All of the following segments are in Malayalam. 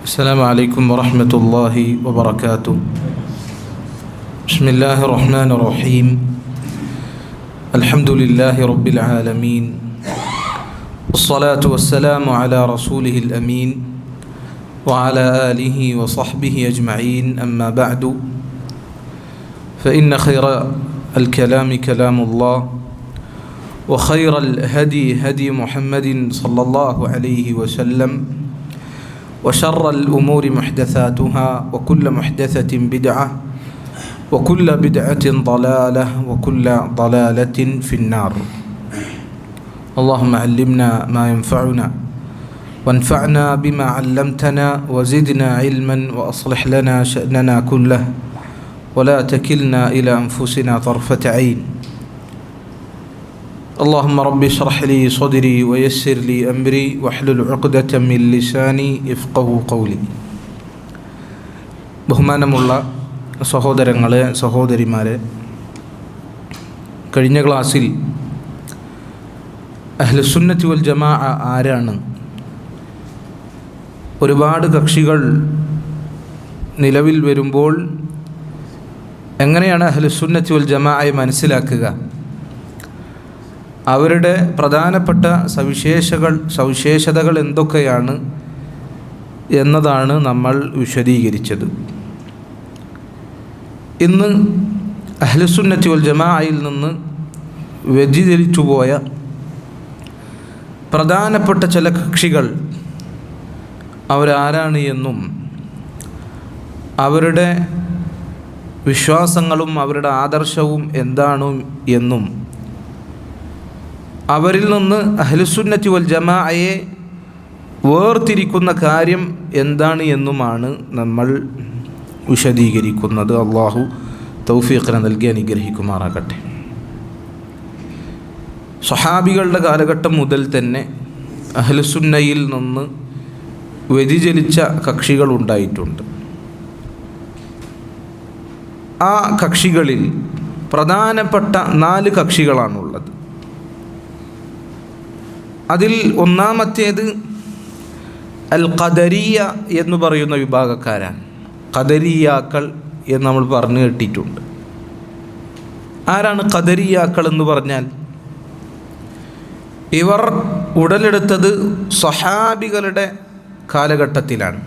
السلام عليكم ورحمة الله وبركاته. بسم الله الرحمن الرحيم. الحمد لله رب العالمين، والصلاة والسلام على رسوله الأمين وعلى آله وصحبه أجمعين. أما بعد، فإن خير الكلام كلام الله، وخير الهدي هدي محمد صلى الله عليه وسلم، وشر الأمور محدثاتها، وكل محدثة بدعة، وكل بدعة ضلالة، وكل ضلالة في النار. اللهم علمنا ما ينفعنا، وانفعنا بما علمتنا، وزدنا علما، وأصلح لنا شأننا كله، ولا تكلنا إلى أنفسنا طرفة عين. اللهم رب اشرح لي صدري ويسر لي أمري واحلل عقدة من لساني يفقهوا قولي. ബഹുമാനമുള്ള സഹോദരങ്ങളെ, സഹോദരിമാരെ, കഴിഞ്ഞ ക്ലാസ്സിൽ അഹ്ലുസുന്നത്തി വൽ ജമാഅ ആരാണ്, ഒരുപാട് കക്ഷികൾ നിലവിൽ വരുമ്പോൾ എങ്ങനെയാണ് അഹ്ലുസുന്നത്തി വൽ ജമാഅയെ മനസ്സിലാക്കുക, അവരുടെ പ്രധാനപ്പെട്ട സവിശേഷതകൾ എന്തൊക്കെയാണ് എന്നതാണ് നമ്മൾ വിശദീകരിച്ചത്. ഇന്ന് അഹ്ലുസുന്നത്തി വൽ ജമാഅയിൽ നിന്ന് വ്യതിചലിച്ചുപോയ പ്രധാനപ്പെട്ട ചില കക്ഷികൾ അവരാരാണ് എന്നും അവരുടെ വിശ്വാസങ്ങളും അവരുടെ ആദർശവും എന്താണ് എന്നും അവരിൽ നിന്ന് അഹ്ലുസുന്നത്തി വൽ ജമാഅയെ വേർതിരിക്കുന്ന കാര്യം എന്താണ് എന്നുമാണ് നമ്മൾ വിശദീകരിക്കുന്നത്. അള്ളാഹു തൗഫീഖിനെ നൽകി അനുഗ്രഹിക്കുമാറാകട്ടെ. സ്വഹാബികളുടെ കാലഘട്ടം മുതൽ തന്നെ അഹ്ലുസുന്നയിൽ നിന്ന് വ്യതിചലിച്ച കക്ഷികളുണ്ടായിട്ടുണ്ട്. ആ കക്ഷികളിൽ പ്രധാനപ്പെട്ട 4 കക്ഷികളാണുള്ളത്. അതിൽ ഒന്നാമത്തേത് അൽ ഖദരിയ എന്ന് പറയുന്ന വിഭാഗക്കാരാണ്. ഖദരിയാക്കൾ എന്ന് നമ്മൾ പറഞ്ഞു കേട്ടിട്ടുണ്ട്. ആരാണ് ഖദരിയാക്കൾ എന്ന് പറഞ്ഞാൽ? ഇവർ ഉടലെടുത്തത് സ്വഹാബികളുടെ കാലഘട്ടത്തിലാണ്.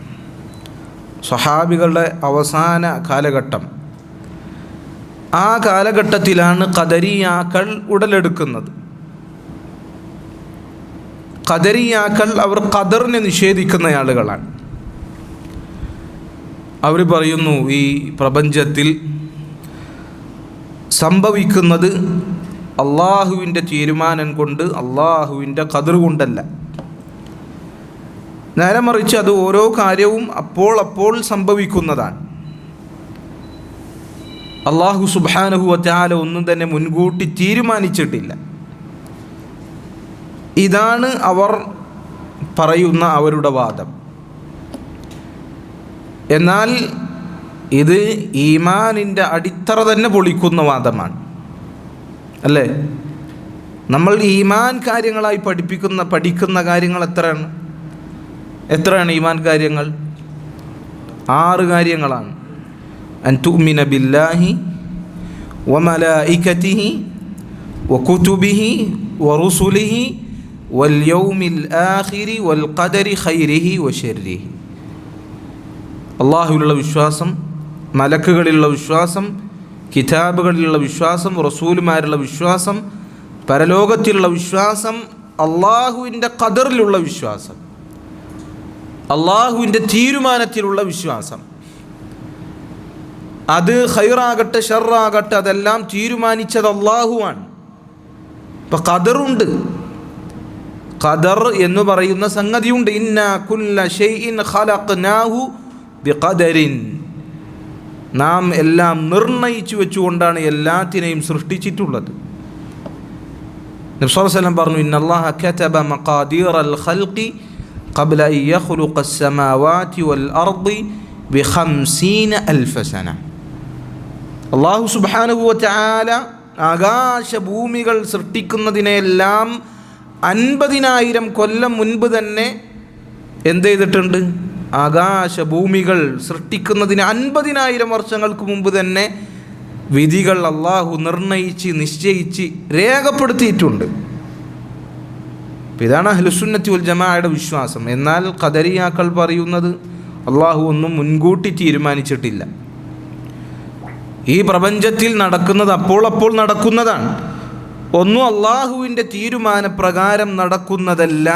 സ്വഹാബികളുടെ അവസാന കാലഘട്ടം, ആ കാലഘട്ടത്തിലാണ് ഖദരിയാക്കൾ ഉടലെടുക്കുന്നത്. ഖദരിയാക്കൾ അവർ ഖദറിനെ നിഷേധിക്കുന്ന ആളുകളാണ്. അവർ പറയുന്നു, ഈ പ്രപഞ്ചത്തിൽ സംഭവിക്കുന്നത് അള്ളാഹുവിൻ്റെ തീരുമാനം കൊണ്ട്, അള്ളാഹുവിൻ്റെ ഖദർ കൊണ്ടല്ല. നേരെ മറിച്ച് അത് ഓരോ കാര്യവും അപ്പോൾ സംഭവിക്കുന്നതാണ്. അള്ളാഹു സുബ്ഹാനഹു വ തആല ഒന്നും തന്നെ മുൻകൂട്ടി തീരുമാനിച്ചിട്ടില്ല. ഇതാണ് അവർ പറയുന്ന അവരുടെ വാദം. എന്നാൽ ഇത് ഈമാനിൻ്റെ അടിത്തറ തന്നെ പൊളിക്കുന്ന വാദമാണ്, അല്ലേ? നമ്മൾ ഈമാൻ കാര്യങ്ങളായി പഠിക്കുന്ന കാര്യങ്ങൾ എത്രയാണ് ഈമാൻ കാര്യങ്ങൾ? 6 കാര്യങ്ങളാണ്. അൻ തുഅ്മിന ബില്ലാഹി വ മലായികതിഹി വ കുതുബിഹി വ റുസുലിഹി വൽ യൗമിൽ ആഖിരി വൽ ഖദരി ഖൈരിഹി വ ശർരിഹി. അല്ലാഹുവിലുള്ള വിശ്വാസം, മലക്കുകളിലുള്ള വിശ്വാസം, കിതാബുകളിലുള്ള വിശ്വാസം, റസൂലുമാരുള്ള വിശ്വാസം, പരലോകത്തിലുള്ള വിശ്വാസം, അള്ളാഹുവിൻ്റെ ഖദറിലുള്ള വിശ്വാസം, അള്ളാഹുവിൻ്റെ തീരുമാനത്തിലുള്ള വിശ്വാസം. അത് ഖൈറാകട്ടെ ഷർറാകട്ടെ അതെല്ലാം തീരുമാനിച്ചത് അള്ളാഹുവാണ്. ഇപ്പം ഖദറുണ്ട്, ഖദർ എന്ന് പറയുന്ന സംഗതിയുണ്ട്. ഇന്നാ കുല്ല ഷൈഇൻ ഖലഖ്നാഹു ബിഖദരിൻ. നാം എല്ലാം നിർണയിച്ചു വെച്ചുകൊണ്ടാണ് എല്ലാത്തിനെയും സൃഷ്ടിച്ചിട്ടുള്ളത്. നബി സ്വല്ലല്ലാഹു അലൈഹി വസല്ലം പറഞ്ഞു, ഇന്നല്ലാഹ കതബ മഖാദീറൽ ഖൽഖി ഖബ്ല അൻ യഖ്ലുഖസ് സമാവാതി വൽ അർദി ബി50,000 സന. അല്ലാഹു സുബ്ഹാനഹു വ തആല ആകാശഭൂമികൾ സൃഷ്ടിക്കുന്നതിനെല്ലാം 50,000 കൊല്ലം മുൻപ് തന്നെ എന്ത് ചെയ്തിട്ടുണ്ട്? ആകാശഭൂമികൾ സൃഷ്ടിക്കുന്നതിന് 50,000 വർഷങ്ങൾക്ക് മുമ്പ് തന്നെ വിധികൾ അള്ളാഹു നിർണയിച്ച് നിശ്ചയിച്ച് രേഖപ്പെടുത്തിയിട്ടുണ്ട്. ഇതാണ് അഹ്ലുസുന്നത്തി വൽ ജമാഅയുടെ വിശ്വാസം. എന്നാൽ ഖദരിയാക്കൾ പറയുന്നത് അള്ളാഹു ഒന്നും മുൻകൂട്ടി തീരുമാനിച്ചിട്ടില്ല. ഈ പ്രപഞ്ചത്തിൽ നടക്കുന്നത് അപ്പോൾ നടക്കുന്നതാണ്. ഒന്നും അള്ളാഹുവിൻ്റെ തീരുമാനപ്രകാരം നടക്കുന്നതല്ല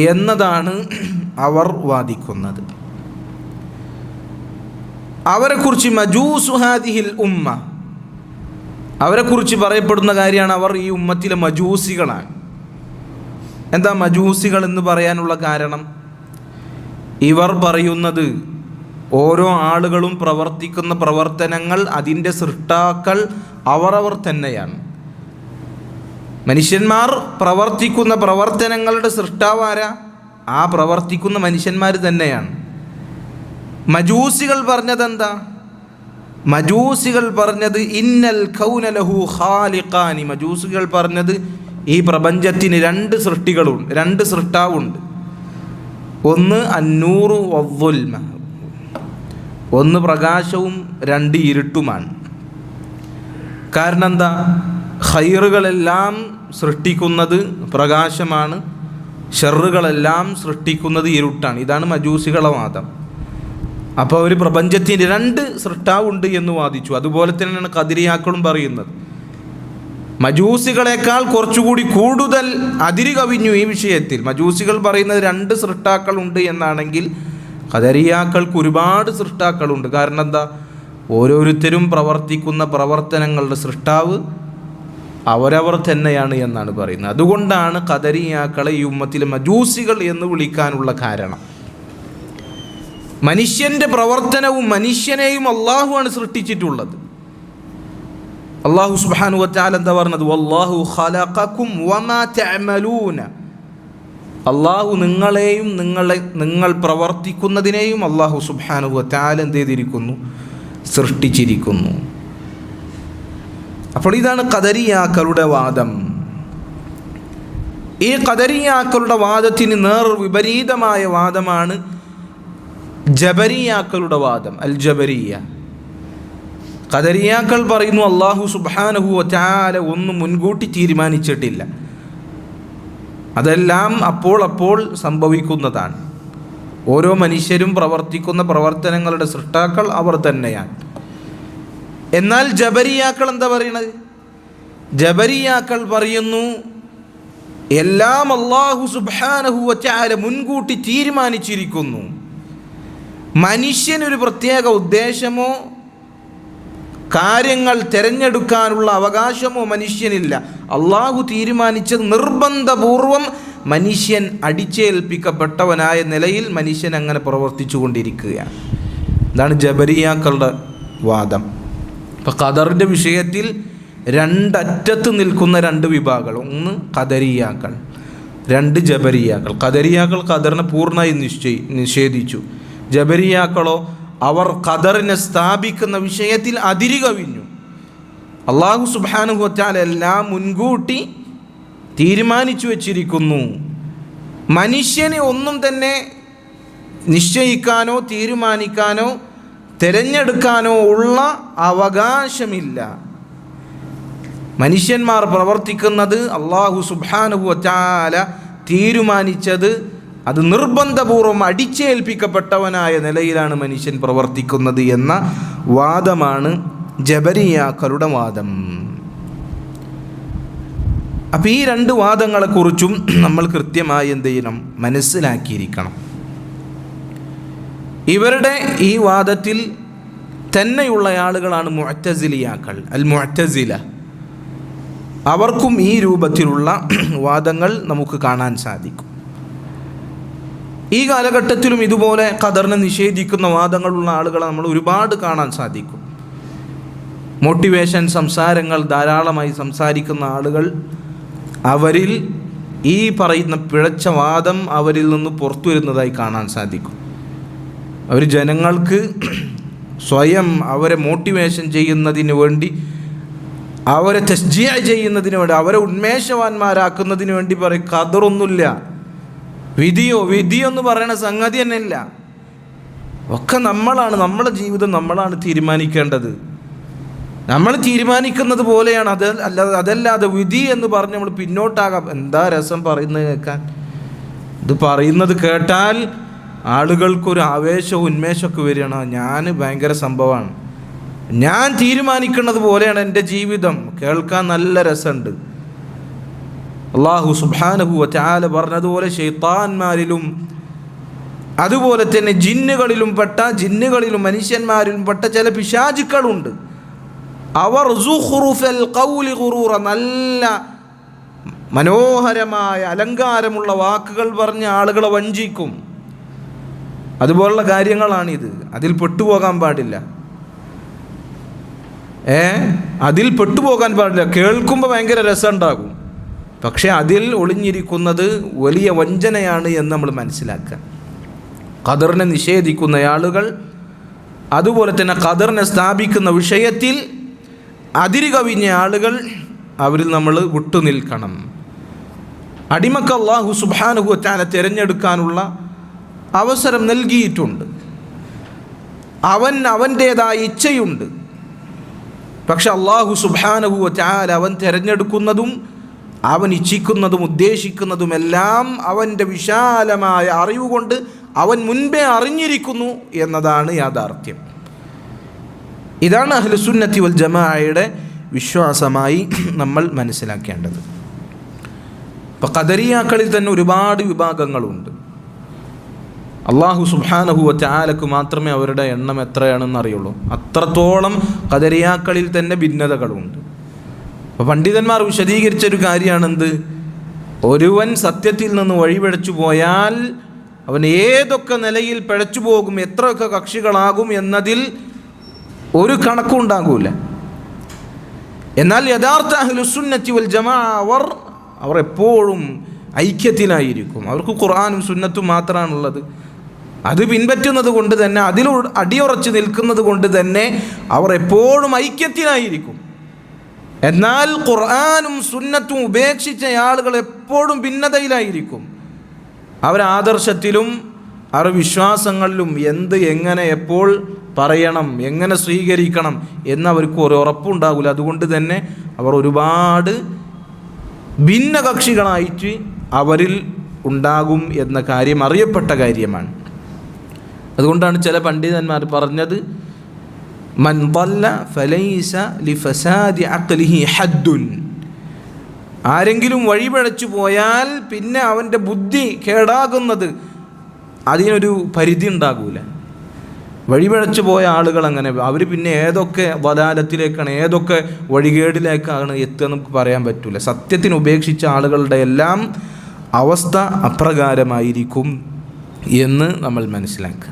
എന്നതാണ് അവർ വാദിക്കുന്നത്. അവരെക്കുറിച്ച് മജൂസു ഹാദിഹിൽ ഉമ്മ, അവരെക്കുറിച്ച് പറയപ്പെടുന്ന കാര്യമാണ് അവർ ഈ ഉമ്മത്തിലെ മജൂസികളാണ്. എന്താ മജൂസികൾ എന്ന് പറയാനുള്ള കാരണം? ഇവർ പറയുന്നത് ഓരോ ആളുകളും പ്രവർത്തിക്കുന്ന പ്രവർത്തനങ്ങൾ അതിൻ്റെ സൃഷ്ടാക്കൾ അവരവർ തന്നെയാണ്. മനുഷ്യന്മാർ പ്രവർത്തിക്കുന്ന പ്രവർത്തനങ്ങളുടെ സൃഷ്ടാവാരാ? ആ പ്രവർത്തിക്കുന്ന മനുഷ്യന്മാർ തന്നെയാണ്. മജൂസികൾ പറഞ്ഞതെന്താ? മജൂസികൾ പറഞ്ഞത് ഇന്നൽ കൗന ലഹു ഖാലിഖാനി. മജൂസികൾ പറഞ്ഞത് ഈ പ്രപഞ്ചത്തിന് രണ്ട് സൃഷ്ടാവുണ്ട്. ഒന്ന് അന്നൂറു വദ്ദുൽമ, ഒന്ന് പ്രകാശവും രണ്ട് ഇരുട്ടുമാണ്. കാരണം എന്താ? ഖൈറുകളെല്ലാം സൃഷ്ടിക്കുന്നത് പ്രകാശമാണ്, ഷർറുകളെല്ലാം സൃഷ്ടിക്കുന്നത് ഇരുട്ടാണ്. ഇതാണ് മജൂസികളുടെ വാദം. അപ്പോൾ അവർ പ്രപഞ്ചത്തിന് രണ്ട് സൃഷ്ടാവുണ്ട് എന്ന് വാദിച്ചു. അതുപോലെ തന്നെയാണ് ഖദരിയാക്കളും പറയുന്നത്. മജൂസികളെക്കാൾ കുറച്ചുകൂടി കൂടുതൽ അതിര് കവിഞ്ഞു ഈ വിഷയത്തിൽ. മജൂസികൾ പറയുന്നത് രണ്ട് സൃഷ്ടാക്കളുണ്ട് എന്നാണെങ്കിൽ ഖദരിയാക്കൾക്ക് ഒരുപാട് സൃഷ്ടാക്കളുണ്ട്. കാരണം എന്താ? ഓരോരുത്തരും പ്രവർത്തിക്കുന്ന പ്രവർത്തനങ്ങളുടെ സൃഷ്ടാവ് അവരവർ തന്നെയാണ് എന്നാണ് പറയുന്നത്. അതുകൊണ്ടാണ് ഖദരിയാക്കളെ ഈ ഉമ്മത്തിലെ മജൂസികൾ എന്ന് വിളിക്കാനുള്ള കാരണം. മനുഷ്യൻ്റെ പ്രവർത്തനവും മനുഷ്യനെയും അള്ളാഹുവാണ് സൃഷ്ടിച്ചിട്ടുള്ളത്. അള്ളാഹു സുബ്ഹാനഹു വ തആല എന്താ പറഞ്ഞത്? വല്ലാഹു ഖലഖകും വമാ തഅമലൂന. അള്ളാഹു നിങ്ങളെയും നിങ്ങൾ പ്രവർത്തിക്കുന്നതിനെയും അള്ളാഹു സുബ്ഹാനഹു വ തആല എന്ത് ചെയ്തിരിക്കുന്നു? സൃഷ്ടിച്ചിരിക്കുന്നു. അപ്പോൾ ഇതാണ് ഖദരിയാക്കളുടെ വാദം. ഈ ഖദരിയാക്കളുടെ വാദത്തിന് നേർ വിപരീതമായ വാദമാണ് ജബരിയാക്കളുടെ വാദം, അൽ ജബരിയ. ഖദരിയാക്കൾ പറയുന്നു അല്ലാഹു സുബ്ഹാനഹു വ തആല ഒന്നും മുൻകൂട്ടി തീരുമാനിച്ചിട്ടില്ല, അതെല്ലാം അപ്പോൾ സംഭവിക്കുന്നതാണ്. ഓരോ മനുഷ്യരും പ്രവർത്തിക്കുന്ന പ്രവർത്തനങ്ങളുടെ സൃഷ്ടാക്കൾ അവർ തന്നെയാണ്. എന്നാൽ ജബരിയാക്കൾ എന്താ പറയുന്നത്? ജബരിയാക്കൾ പറയുന്നു എല്ലാം അല്ലാഹു സുബ്ഹാനഹു വ തആല മുൻകൂട്ടി തീരുമാനിച്ചിരിക്കുന്നു. മനുഷ്യനൊരു പ്രത്യേക ഉദ്ദേശമോ കാര്യങ്ങൾ തിരഞ്ഞെടുക്കാനുള്ള അവകാശമോ മനുഷ്യനില്ല. അള്ളാഹു തീരുമാനിച്ചത് നിർബന്ധപൂർവം മനുഷ്യൻ അടിച്ചേൽപ്പിക്കപ്പെട്ടവനായ നിലയിൽ മനുഷ്യൻ അങ്ങനെ പ്രവർത്തിച്ചു കൊണ്ടിരിക്കുകയാണ്. ഇതാണ് ജബരിയാക്കളുടെ വാദം. ഇപ്പോൾ ഖദറിൻ്റെ വിഷയത്തിൽ രണ്ടറ്റത്ത് നിൽക്കുന്ന രണ്ട് വിഭാഗങ്ങൾ, ഒന്ന് ഖദരിയാക്കൾ, രണ്ട് ജബരിയാക്കൾ. ഖദരിയാക്കൾ ഖദറിനെ പൂർണ്ണമായി നിഷേധിച്ചു. ജബരിയാക്കളോ അവർ ഖദറിനെ സ്ഥാപിക്കുന്ന വിഷയത്തിൽ അതിര് കവിഞ്ഞു. അല്ലാഹു സുബ്ഹാനഹു വ തആല എല്ലാം മുൻകൂട്ടി തീരുമാനിച്ചു വച്ചിരിക്കുന്നു. മനുഷ്യനെ ഒന്നും തന്നെ നിശ്ചയിക്കാനോ തീരുമാനിക്കാനോ തിരഞ്ഞെടുക്കാനോ ഉള്ള അവകാശമില്ല. മനുഷ്യന്മാർ പ്രവർത്തിക്കുന്നത് അല്ലാഹു സുബ്ഹാനഹു വ തആല തീരുമാനിച്ചത് അത് നിർബന്ധപൂർവം അടിച്ചേൽപ്പിക്കപ്പെട്ടവനായ നിലയിലാണ് മനുഷ്യൻ പ്രവർത്തിക്കുന്നത് എന്ന വാദമാണ് ജബരിയാക്കളുടെ വാദം. അപ്പം ഈ രണ്ട് വാദങ്ങളെക്കുറിച്ചും നമ്മൾ കൃത്യമായി എന്ത് ചെയ്യണം? മനസ്സിലാക്കിയിരിക്കണം. ഇവരുടെ ഈ വാദത്തിൽ തന്നെയുള്ള ആളുകളാണ് മുഅ്തസിലിയാക്കൾ, അൽ മുഅ്തസില. അവർക്കും ഈ രൂപത്തിലുള്ള വാദങ്ങൾ നമുക്ക് കാണാൻ സാധിക്കും. ഈ കാലഘട്ടത്തിലും ഇതുപോലെ ഖദറിനെ നിഷേധിക്കുന്ന വാദങ്ങളുള്ള ആളുകളെ നമ്മൾ ഒരുപാട് കാണാൻ സാധിക്കും. മോട്ടിവേഷൻ സംസാരങ്ങൾ ധാരാളമായി സംസാരിക്കുന്ന ആളുകൾ, അവരിൽ ഈ പറയുന്ന പിഴച്ച വാദം അവരിൽ നിന്ന് പുറത്തു വരുന്നതായി കാണാൻ സാധിക്കും. അവർ ജനങ്ങൾക്ക് സ്വയം അവരെ മോട്ടിവേഷൻ ചെയ്യുന്നതിന് വേണ്ടി, അവരെ തസ്ജിയ ചെയ്യുന്നതിന് വേണ്ടി, അവരെ ഉന്മേഷവാന്മാരാക്കുന്നതിന് വേണ്ടി പറയും ഖദറൊന്നുമില്ല, വിധിയെന്ന് പറയുന്ന സംഗതി തന്നെ ഇല്ല. ഒക്കെ നമ്മളാണ്, നമ്മുടെ ജീവിതം നമ്മളാണ് തീരുമാനിക്കേണ്ടത്. നമ്മൾ തീരുമാനിക്കുന്നത് പോലെയാണ്. അതല്ലാതെ വിധി എന്ന് പറഞ്ഞ് നമ്മൾ പിന്നോട്ടാകാം. എന്താ രസം പറയുന്നത് കേൾക്കാൻ. ഇത് പറയുന്നത് കേട്ടാൽ ആളുകൾക്കൊരു ആവേശവും ഉന്മേഷമൊക്കെ വരികയാണ്. ഞാൻ ഭയങ്കര സംഭവമാണ്, ഞാൻ തീരുമാനിക്കുന്നത് പോലെയാണ് എൻ്റെ ജീവിതം. കേൾക്കാൻ നല്ല രസമുണ്ട്. അല്ലാഹു സുബ്ഹാനഹു വ തആല പറഞ്ഞതുപോലെ ശൈത്താന്മാരിലും അതുപോലെ തന്നെ ജിന്നുകളിലും മനുഷ്യന്മാരിലും പെട്ട ചില പിശാചുക്കളുണ്ട്. അവർ സുഖ്റുഫൽ ഖൗലി ഖുറൂറ, നല്ല മനോഹരമായ അലങ്കാരമുള്ള വാക്കുകൾ പറഞ്ഞ് ആളുകളെ വഞ്ചിക്കും. അതുപോലുള്ള കാര്യങ്ങളാണിത്. അതിൽ പെട്ടുപോകാൻ പാടില്ല. അതിൽ പെട്ടുപോകാൻ പാടില്ല. കേൾക്കുമ്പോൾ ഭയങ്കര രസമുണ്ടാകും, പക്ഷെ അതിൽ ഒളിഞ്ഞിരിക്കുന്നത് വലിയ വഞ്ചനയാണ് എന്ന് നമ്മൾ മനസ്സിലാക്കുക. ഖദറിനെ നിഷേധിക്കുന്ന ആളുകൾ, അതുപോലെ തന്നെ ഖദറിനെ സ്ഥാപിക്കുന്ന വിഷയത്തിൽ അതിര് കവിഞ്ഞ ആളുകൾ, അവരിൽ നമ്മൾ വിട്ടുനിൽക്കണം. അടിമക്ക് അല്ലാഹു സുബ്ഹാനഹു വ തആല തിരഞ്ഞെടുക്കാനുള്ള അവസരം നൽകിയിട്ടുണ്ട്. അവൻ്റേതായ ഇച്ഛയുണ്ട്. പക്ഷെ അല്ലാഹു സുബ്ഹാനഹു വ തആല അവൻ തിരഞ്ഞെടുക്കുന്നതും അവൻ ഇച്ഛിക്കുന്നതും ഉദ്ദേശിക്കുന്നതുമെല്ലാം അവൻ്റെ വിശാലമായ അറിവ് കൊണ്ട് അവൻ മുൻപേ അറിഞ്ഞിരിക്കുന്നു എന്നതാണ് യാഥാർത്ഥ്യം. ഇതാണ് അഹ്ലുസുന്നത്തി വൽ ജമാഅയുടെ വിശ്വാസമായി നമ്മൾ മനസ്സിലാക്കേണ്ടത്. ഇപ്പോൾ ഖദരിയാക്കളിൽ തന്നെ ഒരുപാട് വിഭാഗങ്ങളുണ്ട്. അല്ലാഹു സുബ്ഹാനഹു വ തആലക്ക് മാത്രമേ അവരുടെ എണ്ണം എത്രയാണെന്ന് അറിയുള്ളൂ. അത്രത്തോളം ഖദരിയാക്കളിൽ തന്നെ ഭിന്നതകളുണ്ട്. അപ്പോൾ പണ്ഡിതന്മാർ വിശദീകരിച്ചൊരു കാര്യമാണെന്ത്, ഒരുവൻ സത്യത്തിൽ നിന്ന് വഴിപിഴച്ചു പോയാൽ അവൻ ഏതൊക്കെ നിലയിൽ പിഴച്ചു പോകും, എത്രയൊക്കെ കക്ഷികളാകും എന്നതിൽ ഒരു കണക്കും ഉണ്ടാകൂല. എന്നാൽ യഥാർത്ഥ അഹ്ലുസുന്നത്തി വൽ ജമാഅ അവർ എപ്പോഴും ഐക്യത്തിലായിരിക്കും. അവർക്ക് ഖുർആനും സുന്നത്തും മാത്രമാണുള്ളത്. അത് പിൻപറ്റുന്നത് കൊണ്ട് തന്നെ, അതിൽ അടിയുറച്ച് നിൽക്കുന്നത് കൊണ്ട് തന്നെ അവർ എപ്പോഴും ഐക്യത്തിലായിരിക്കും. എന്നാൽ ഖുർആനും സുന്നത്തും ഉപേക്ഷിച്ച ആളുകൾ എപ്പോഴും ഭിന്നതയിലായിരിക്കും. അവരാദർശത്തിലും അവർ വിശ്വാസങ്ങളിലും എങ്ങനെ എപ്പോൾ പറയണം, എങ്ങനെ സ്വീകരിക്കണം എന്നവർക്ക് ഒരു ഉറപ്പുണ്ടാകില്ല. അതുകൊണ്ട് തന്നെ അവർ ഒരുപാട് ഭിന്നകക്ഷികളായിട്ട് അവരിൽ ഉണ്ടാകും എന്ന കാര്യം അറിയപ്പെട്ട കാര്യമാണ്. അതുകൊണ്ടാണ് ചില പണ്ഡിതന്മാർ പറഞ്ഞത്, മൻ ضل فليس لفساد عقله حد. ആരെങ്കിലും വഴിപിഴച്ചു പോയാൽ പിന്നെ അവൻ്റെ ബുദ്ധി കേടാകുന്നത് അതിനൊരു പരിധി ഉണ്ടാകൂല. വഴിപിഴച്ചു പോയ ആളുകൾ അങ്ങനെ, അവർ പിന്നെ ഏതൊക്കെ വലാലത്തിലേക്കാണ്, ഏതൊക്കെ വഴികേടിലേക്കാണ് എത്തുക നമുക്ക് പറയാൻ പറ്റില്ല. സത്യത്തിന് ഉപേക്ഷിച്ച ആളുകളുടെ എല്ലാം അവസ്ഥ അപ്രകാരമായിരിക്കും എന്ന് നമ്മൾ മനസ്സിലാക്കുക.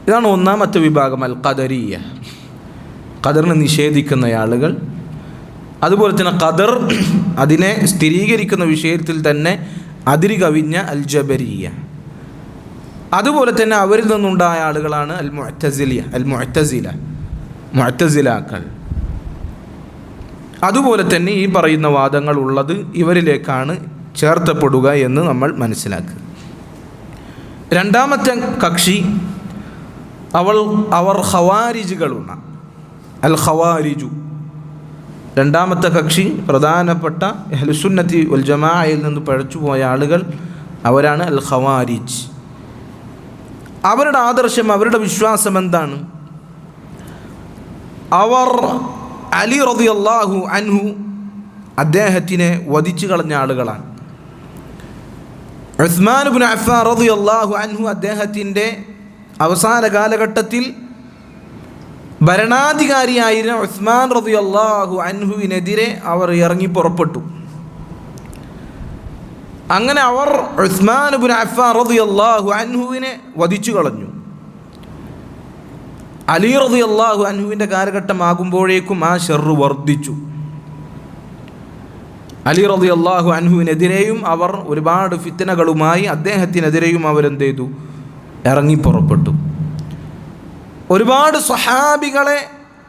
ഇതാണ് ഒന്നാമത്തെ വിഭാഗം, അൽ ഖദരിയ, ഖദറിനെ നിഷേധിക്കുന്ന ആളുകൾ. അതുപോലെ തന്നെ ഖദർ അതിനെ സ്ഥിരീകരിക്കുന്ന വിഷയത്തിൽ തന്നെ അതിര് കവിഞ്ഞ അൽ ജബരിയ. അതുപോലെ തന്നെ അവരിൽ നിന്നുണ്ടായ ആളുകളാണ് മുഅ്തസിലാക്കൾ. അതുപോലെ തന്നെ ഈ പറയുന്ന വാദങ്ങൾ ഉള്ളത് ഇവരിലേക്കാണ് ചേർത്തപ്പെടുക എന്ന് നമ്മൾ മനസ്സിലാക്കുക. രണ്ടാമത്തെ കക്ഷി അവർ ഖവാരിജുകളാണ്. അൽ ഖവാരിജു രണ്ടാമത്തെ കക്ഷി, പ്രധാനപ്പെട്ട അഹ്ലുസുന്നത്തി വൽ ജമാഅയിൽ നിന്ന് പഴച്ചുപോയ ആളുകൾ അവരാണ് അൽ ഖവാരിജ്. അവരുടെ ആദർശം, അവരുടെ വിശ്വാസം എന്താണ്? അവർ അലി റളിയല്ലാഹു അൻഹു അദ്ദേഹത്തിനെ വധിച്ചു കളഞ്ഞ ആളുകളാണ്. ഉസ്മാൻ ഇബ്നു അഫ്ഫാൻ റളിയല്ലാഹു അൻഹു അദ്ദേഹത്തിൻ്റെ അവസാന കാലഘട്ടത്തിൽ ഭരണാധികാരിയായിരുന്ന ഉസ്മാൻ റളിയല്ലാഹു അൻഹുവിനെതിരെ അവർ ഇറങ്ങി പുറപ്പെട്ടു. അങ്ങനെ അവർ ഉസ്മാൻ ഇബ്നു അഫ്ഫാൻ റളിയല്ലാഹു അൻഹുവിനെ വധിച്ചു കളഞ്ഞു. അലി റളിയല്ലാഹു അൻഹുവിൻ്റെ കാലഘട്ടമാകുമ്പോഴേക്കും ആ ഷർറ് വർദ്ധിച്ചു. അലി റളിയല്ലാഹു അൻഹുവിനെതിരെയും അവർ ഒരുപാട് ഫിത്നകളുമായി അദ്ദേഹത്തിനെതിരെയും അവരെന്ത് ചെയ്തു? ഇറങ്ങി പുറപ്പെട്ടു. ഒരുപാട് സ്വഹാബികളെ,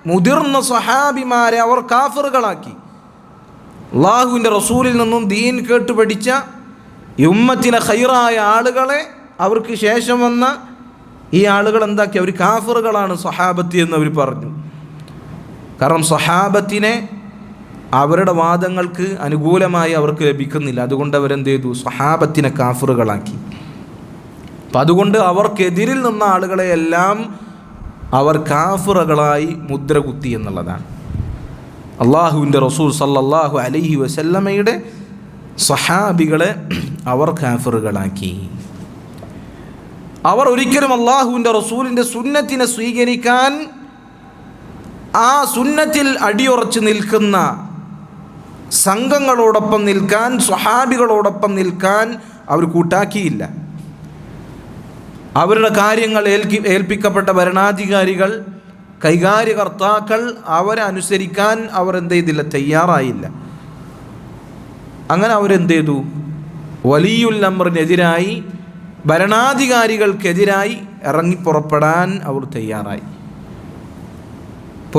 മുതിർന്ന സ്വഹാബിമാരെ അവർ കാഫിറുകളാക്കി. അള്ളാഹുവിൻ്റെ റസൂലിൽ നിന്നും ദീൻ കേട്ട് പഠിച്ച ഈ ഉമ്മത്തിലെ ഖൈറായ ആളുകളെ അവർക്ക് ശേഷം വന്ന ഈ ആളുകൾ എന്താക്കി? അവർ കാഫിറുകളാണ് സ്വഹാബത്തി എന്നവർ പറഞ്ഞു. കാരണം സ്വഹാബത്തിനെ അവരുടെ വാദങ്ങൾക്ക് അനുകൂലമായി അവർക്ക് ലഭിക്കുന്നില്ല. അതുകൊണ്ട് അവരെന്ത് ചെയ്തു? സ്വഹാബത്തിനെ കാഫിറുകളാക്കി. അപ്പം അതുകൊണ്ട് അവർക്കെതിരിൽ നിന്ന ആളുകളെയെല്ലാം അവർ കാഫിറുകളായി മുദ്ര കുത്തി എന്നുള്ളതാണ്. അള്ളാഹുവിൻ്റെ റസൂൽ സല്ലല്ലാഹു അലൈഹി വസല്ലമയുടെ സ്വഹാബികളെ അവർ കാഫിറുകളാക്കി. അവർ ഒരിക്കലും അള്ളാഹുവിൻ്റെ റസൂലിൻ്റെ സുന്നത്തിനെ സ്വീകരിക്കാൻ, ആ സുന്നത്തിൽ അടിയുറച്ച് നിൽക്കുന്ന സംഘങ്ങളോടൊപ്പം നിൽക്കാൻ, സ്വഹാബികളോടൊപ്പം നിൽക്കാൻ അവർ കൂട്ടാക്കിയില്ല. അവരുടെ കാര്യങ്ങൾ ഏൽപ്പിക്കപ്പെട്ട ഭരണാധികാരികൾ, കൈകാര്യകർത്താക്കൾ അവരെ അനുസരിക്കാൻ അവർ എന്ത് ചെയ്തില്ല? തയ്യാറായില്ല. അങ്ങനെ അവരെന്ത് ചെയ്തു? വലിയുൽ അംറിനെതിരായി, ഭരണാധികാരികൾക്കെതിരായി ഇറങ്ങിപ്പുറപ്പെടാൻ അവർ തയ്യാറായി.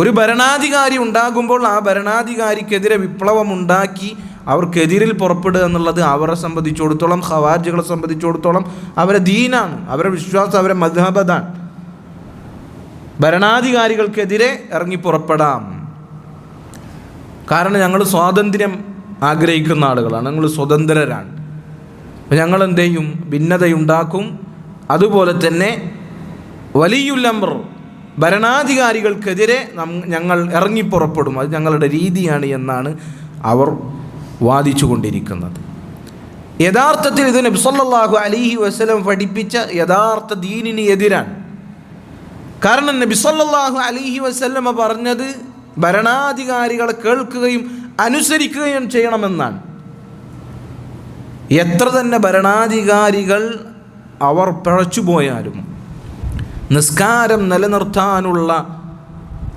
ഒരു ഭരണാധികാരി ഉണ്ടാകുമ്പോൾ ആ ഭരണാധികാരിക്കെതിരെ വിപ്ലവമുണ്ടാക്കി അവർക്കെതിരിൽ പുറപ്പെടുക എന്നുള്ളത് അവരെ സംബന്ധിച്ചിടത്തോളം, ഖവാരിജികളെ സംബന്ധിച്ചിടത്തോളം അവരെ ദീനാണ്, അവരുടെ വിശ്വാസം, അവരെ മദ്ഹബതാണ്. ഭരണാധികാരികൾക്കെതിരെ ഇറങ്ങിപ്പുറപ്പെടാം. കാരണം ഞങ്ങൾ സ്വാതന്ത്ര്യം ആഗ്രഹിക്കുന്ന ആളുകളാണ്, ഞങ്ങൾ സ്വതന്ത്രരാണ്. അപ്പം ഞങ്ങൾ എന്ത് ചെയ്യും? ഭിന്നതയുണ്ടാക്കും. അതുപോലെ തന്നെ വലിയുൽ അംർ, ഭരണാധികാരികൾക്കെതിരെ ഞങ്ങൾ ഇറങ്ങിപ്പുറപ്പെടും, അത് ഞങ്ങളുടെ രീതിയാണ് എന്നാണ് അവർ വാദിച്ചു കൊണ്ടിരിക്കുന്നത്. യഥാർത്ഥത്തിൽ ഇത് നബി സല്ലല്ലാഹു അലൈഹി വസല്ലം പഠിപ്പിച്ച യഥാർത്ഥ ദീനിന് എതിരാണ്. കാരണം നബി സല്ലല്ലാഹു അലൈഹി വസല്ലം പറഞ്ഞത് ഭരണാധികാരികളെ കേൾക്കുകയും അനുസരിക്കുകയും ചെയ്യണമെന്നാണ്. എത്ര തന്നെ ഭരണാധികാരികൾ അവർ പിഴച്ചുപോയാലും നിസ്കാരം നിലനിർത്താനുള്ള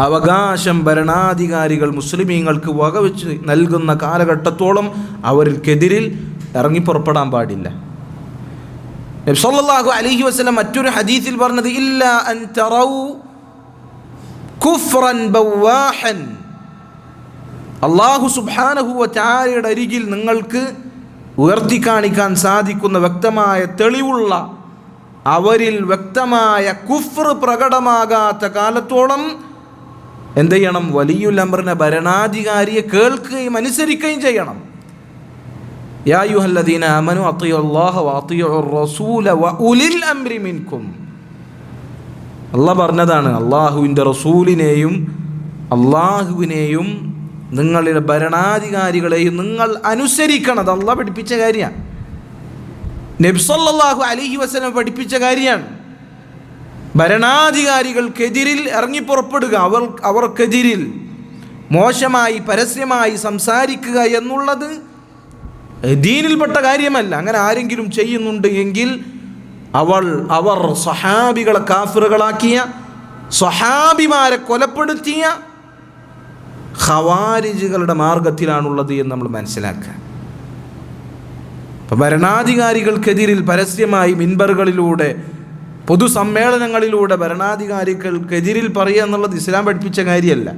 അവകാശം ഭരണാധികാരികൾ മുസ്ലിമീങ്ങൾക്ക് വകവെച്ച് നൽകുന്ന കാലഘട്ടത്തോളം അവർക്കെതിരിൽ ഇറങ്ങിപ്പുറപ്പെടാൻ പാടില്ല. നബി സല്ലല്ലാഹു അലൈഹി വസല്ലം മറ്റൊരു ഹദീസിൽ പറഞ്ഞത്, ഇല്ലാ അൻ തറൗ കുഫ്റൻ ബവാഹൻ, അല്ലാഹു സുബ്ഹാനഹു വ തആലയുടെ അരികിൽ നിങ്ങൾക്ക് ഉയർത്തി കാണിക്കാൻ സാധിക്കുന്ന വ്യക്തമായ തെളിവുള്ള, അവരിൽ വ്യക്തമായ കുഫ്ർ പ്രകടമാകാത്ത കാലത്തോളം എന്ത് ചെയ്യണം? വലിയുൽ അംറിനെ, ഭരണാധികാരിയെ കേൾക്കുകയും അനുസരിക്കുകയും ചെയ്യണം. യാ അയ്യുഹല്ലദീന ആമനു അത്തിയുല്ലാഹ വ അത്തിയുർ റസൂല വ ഉലിൽ അംരി മിൻകും. അല്ലാഹ് പറഞ്ഞതാണ്, അള്ളാഹുവിൻ്റെ റസൂലിനെയും അള്ളാഹുവിനെയും നിങ്ങളുടെ ഭരണാധികാരികളെയും നിങ്ങൾ അനുസരിക്കണം. അത് അള്ളാഹ് പഠിപ്പിച്ച കാര്യമാണ്, നബി സല്ലല്ലാഹു അലൈഹി വസല്ലം പഠിപ്പിച്ച കാര്യമാണ്. ഭരണാധികാരികൾക്കെതിരിൽ ഇറങ്ങിപ്പുറപ്പെടുക, അവർക്കെതിരിൽ മോശമായി പരസ്യമായി സംസാരിക്കുക എന്നുള്ളത് ദീനിൽപ്പെട്ട കാര്യമല്ല. അങ്ങനെ ആരെങ്കിലും ചെയ്യുന്നുണ്ട് എങ്കിൽ അവർ സ്വഹാബികളെ കാഫിറുകളാക്കിയ, സ്വഹാബിമാരെ കൊലപ്പെടുത്തിയ ഖവാരിജുകളുടെ മാർഗത്തിലാണുള്ളത് എന്ന് നമ്മൾ മനസ്സിലാക്കുക. അപ്പം ഭരണാധികാരികൾക്കെതിരിൽ പരസ്യമായി മിൻബറുകളിലൂടെ, പൊതുസമ്മേളനങ്ങളിലൂടെ ഭരണാധികാരികൾക്കെതിരിൽ പറയുക എന്നുള്ളത് ഇസ്ലാം പഠിപ്പിച്ച കാര്യമല്ല.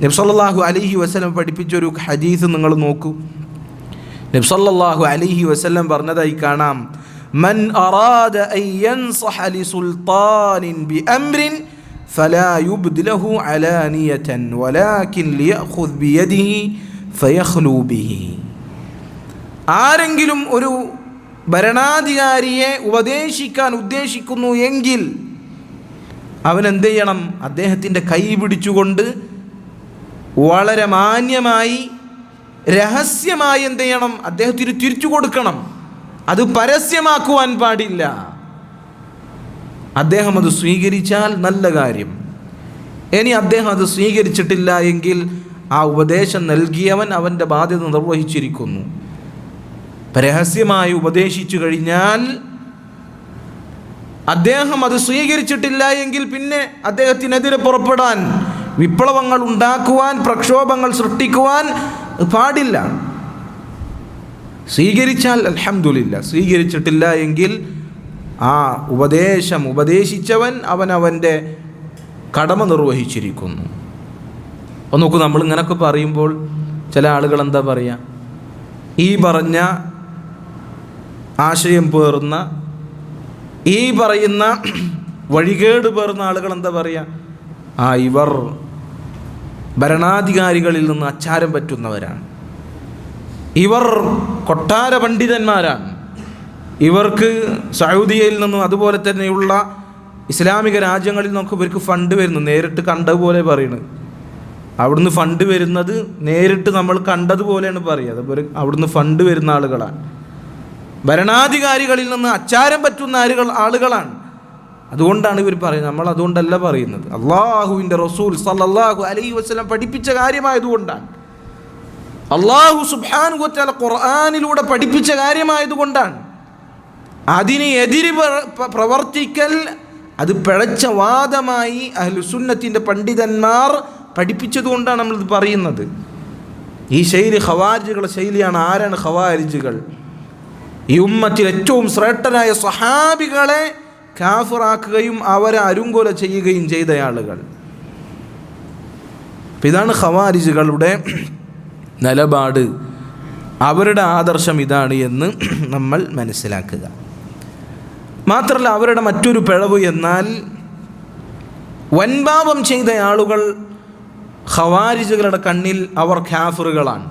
നബി സല്ലല്ലാഹു അലൈഹി വസല്ലം പഠിപ്പിച്ചൊരു ഹദീസ് നിങ്ങൾ നോക്കൂ. നബി സല്ലല്ലാഹു അലൈഹി വസല്ലം പറഞ്ഞതായി കാണാം, മൻ അറാദ അൻ യൻസഹ ലിസുൽത്താനിൻ ബിഅംരിൻ ഫലാ യുബ്ദിലഹു അലാനിയതൻ വലാകിൻ ലിയഖുദ് ബിയദിഹി ഫയഖ്ലു ബിഹി. ആരെങ്കിലും ഒരു ഭരണാധികാരിയെ ഉപദേശിക്കാൻ ഉദ്ദേശിക്കുന്നു എങ്കിൽ അവൻ എന്ത് ചെയ്യണം? അദ്ദേഹത്തിൻ്റെ കൈ പിടിച്ചുകൊണ്ട് വളരെ മാന്യമായി, രഹസ്യമായി എന്ത് ചെയ്യണം? അദ്ദേഹത്തിന് തിരിച്ചു കൊടുക്കണം. അത് പരസ്യമാക്കുവാൻ പാടില്ല. അദ്ദേഹം അത് സ്വീകരിച്ചാൽ നല്ല കാര്യം. ഇനി അദ്ദേഹം അത് സ്വീകരിച്ചിട്ടില്ല എങ്കിൽ ആ ഉപദേശം നൽകിയവൻ അവൻ്റെ ബാധ്യത നിർവഹിച്ചിരിക്കുന്നു. രഹസ്യമായി ഉപദേശിച്ചു കഴിഞ്ഞാൽ അദ്ദേഹം അത് സ്വീകരിച്ചിട്ടില്ല എങ്കിൽ പിന്നെ അദ്ദേഹത്തിനെതിരെ പുറപ്പെടാൻ, വിപ്ലവങ്ങൾ ഉണ്ടാക്കുവാൻ, പ്രക്ഷോഭങ്ങൾ സൃഷ്ടിക്കുവാൻ പാടില്ല. സ്വീകരിച്ചാൽ അൽഹംദുലില്ലാ, സ്വീകരിച്ചിട്ടില്ല എങ്കിൽ ആ ഉപദേശിച്ചവൻ അവൻ്റെ കടമ നിർവഹിച്ചിരിക്കുന്നു. അപ്പോൾ നോക്കൂ, നമ്മളിങ്ങനൊക്കെ പറയുമ്പോൾ ചില ആളുകൾ എന്താ പറയുക? ഈ പറഞ്ഞ ആശയം പേറുന്ന ഈ പറയുന്ന വഴികേട് പേറുന്ന ആളുകൾ എന്താ പറയുക? ഇവർ ഭരണാധികാരികളിൽ നിന്ന് അച്ചാരം പറ്റുന്നവരാണ്, ഇവർ കൊട്ടാര പണ്ഡിതന്മാരാണ്, ഇവർക്ക് സൗദിയയിൽ നിന്നും അതുപോലെ തന്നെയുള്ള ഇസ്ലാമിക രാജ്യങ്ങളിൽ നിന്നൊക്കെ ഇവർക്ക് ഫണ്ട് വരുന്നു. നേരിട്ട് കണ്ടതുപോലെ പറയുന്നത്, അവിടുന്ന് ഫണ്ട് വരുന്നത് നേരിട്ട് നമ്മൾ കണ്ടതുപോലെയാണ് പറയുക. അതുപോലെ അവിടുന്ന് ഫണ്ട് വരുന്ന ആളുകളാണ്, ഭരണാധികാരികളിൽ നിന്ന് അച്ചാരം പറ്റുന്ന ആളുകളാണ്. അതുകൊണ്ടാണ് ഇവർ പറയുന്നത്. നമ്മൾ അതുകൊണ്ടല്ല പറയുന്നത്, അള്ളാഹുവിൻ്റെ റസൂൽ സല്ലല്ലാഹു അലൈഹി വസല്ലം പഠിപ്പിച്ച കാര്യമായതുകൊണ്ടാണ്, അള്ളാഹു സുബ്ഹാനഹു വ തആല ഖുർആനിലൂടെ പഠിപ്പിച്ച കാര്യമായതുകൊണ്ടാണ്. അതിന് എതിര് പ്രവർത്തിക്കൽ അത് പിഴച്ച വാദമായി അഹ്ലുസുന്നത്തിൻ്റെ പണ്ഡിതന്മാർ പഠിപ്പിച്ചതുകൊണ്ടാണ് നമ്മളിത് പറയുന്നത്. ഈ ശൈലി ഖവാരിജുകളുടെ ശൈലിയാണ്. ആരാണ് ഖവാരിജുകൾ? ഈ ഉമ്മത്തിൽ ഏറ്റവും ശ്രേഷ്ഠരായ സ്വഹാബികളെ കാഫിറാക്കുകയും അവരെ അരുങ്കൊല ചെയ്യുകയും ചെയ്ത ആളുകൾ. ഇതാണ് ഖവാരിജുകളുടെ നിലപാട്, അവരുടെ ആദർശം ഇതാണ് എന്ന് നമ്മൾ മനസ്സിലാക്കുക. മാത്രമല്ല, അവരുടെ മറ്റൊരു പിഴവ് എന്നാൽ വൻപാപം ചെയ്ത ആളുകൾ ഖവാരിജുകളുടെ കണ്ണിൽ അവർ കാഫിറുകളാണ്.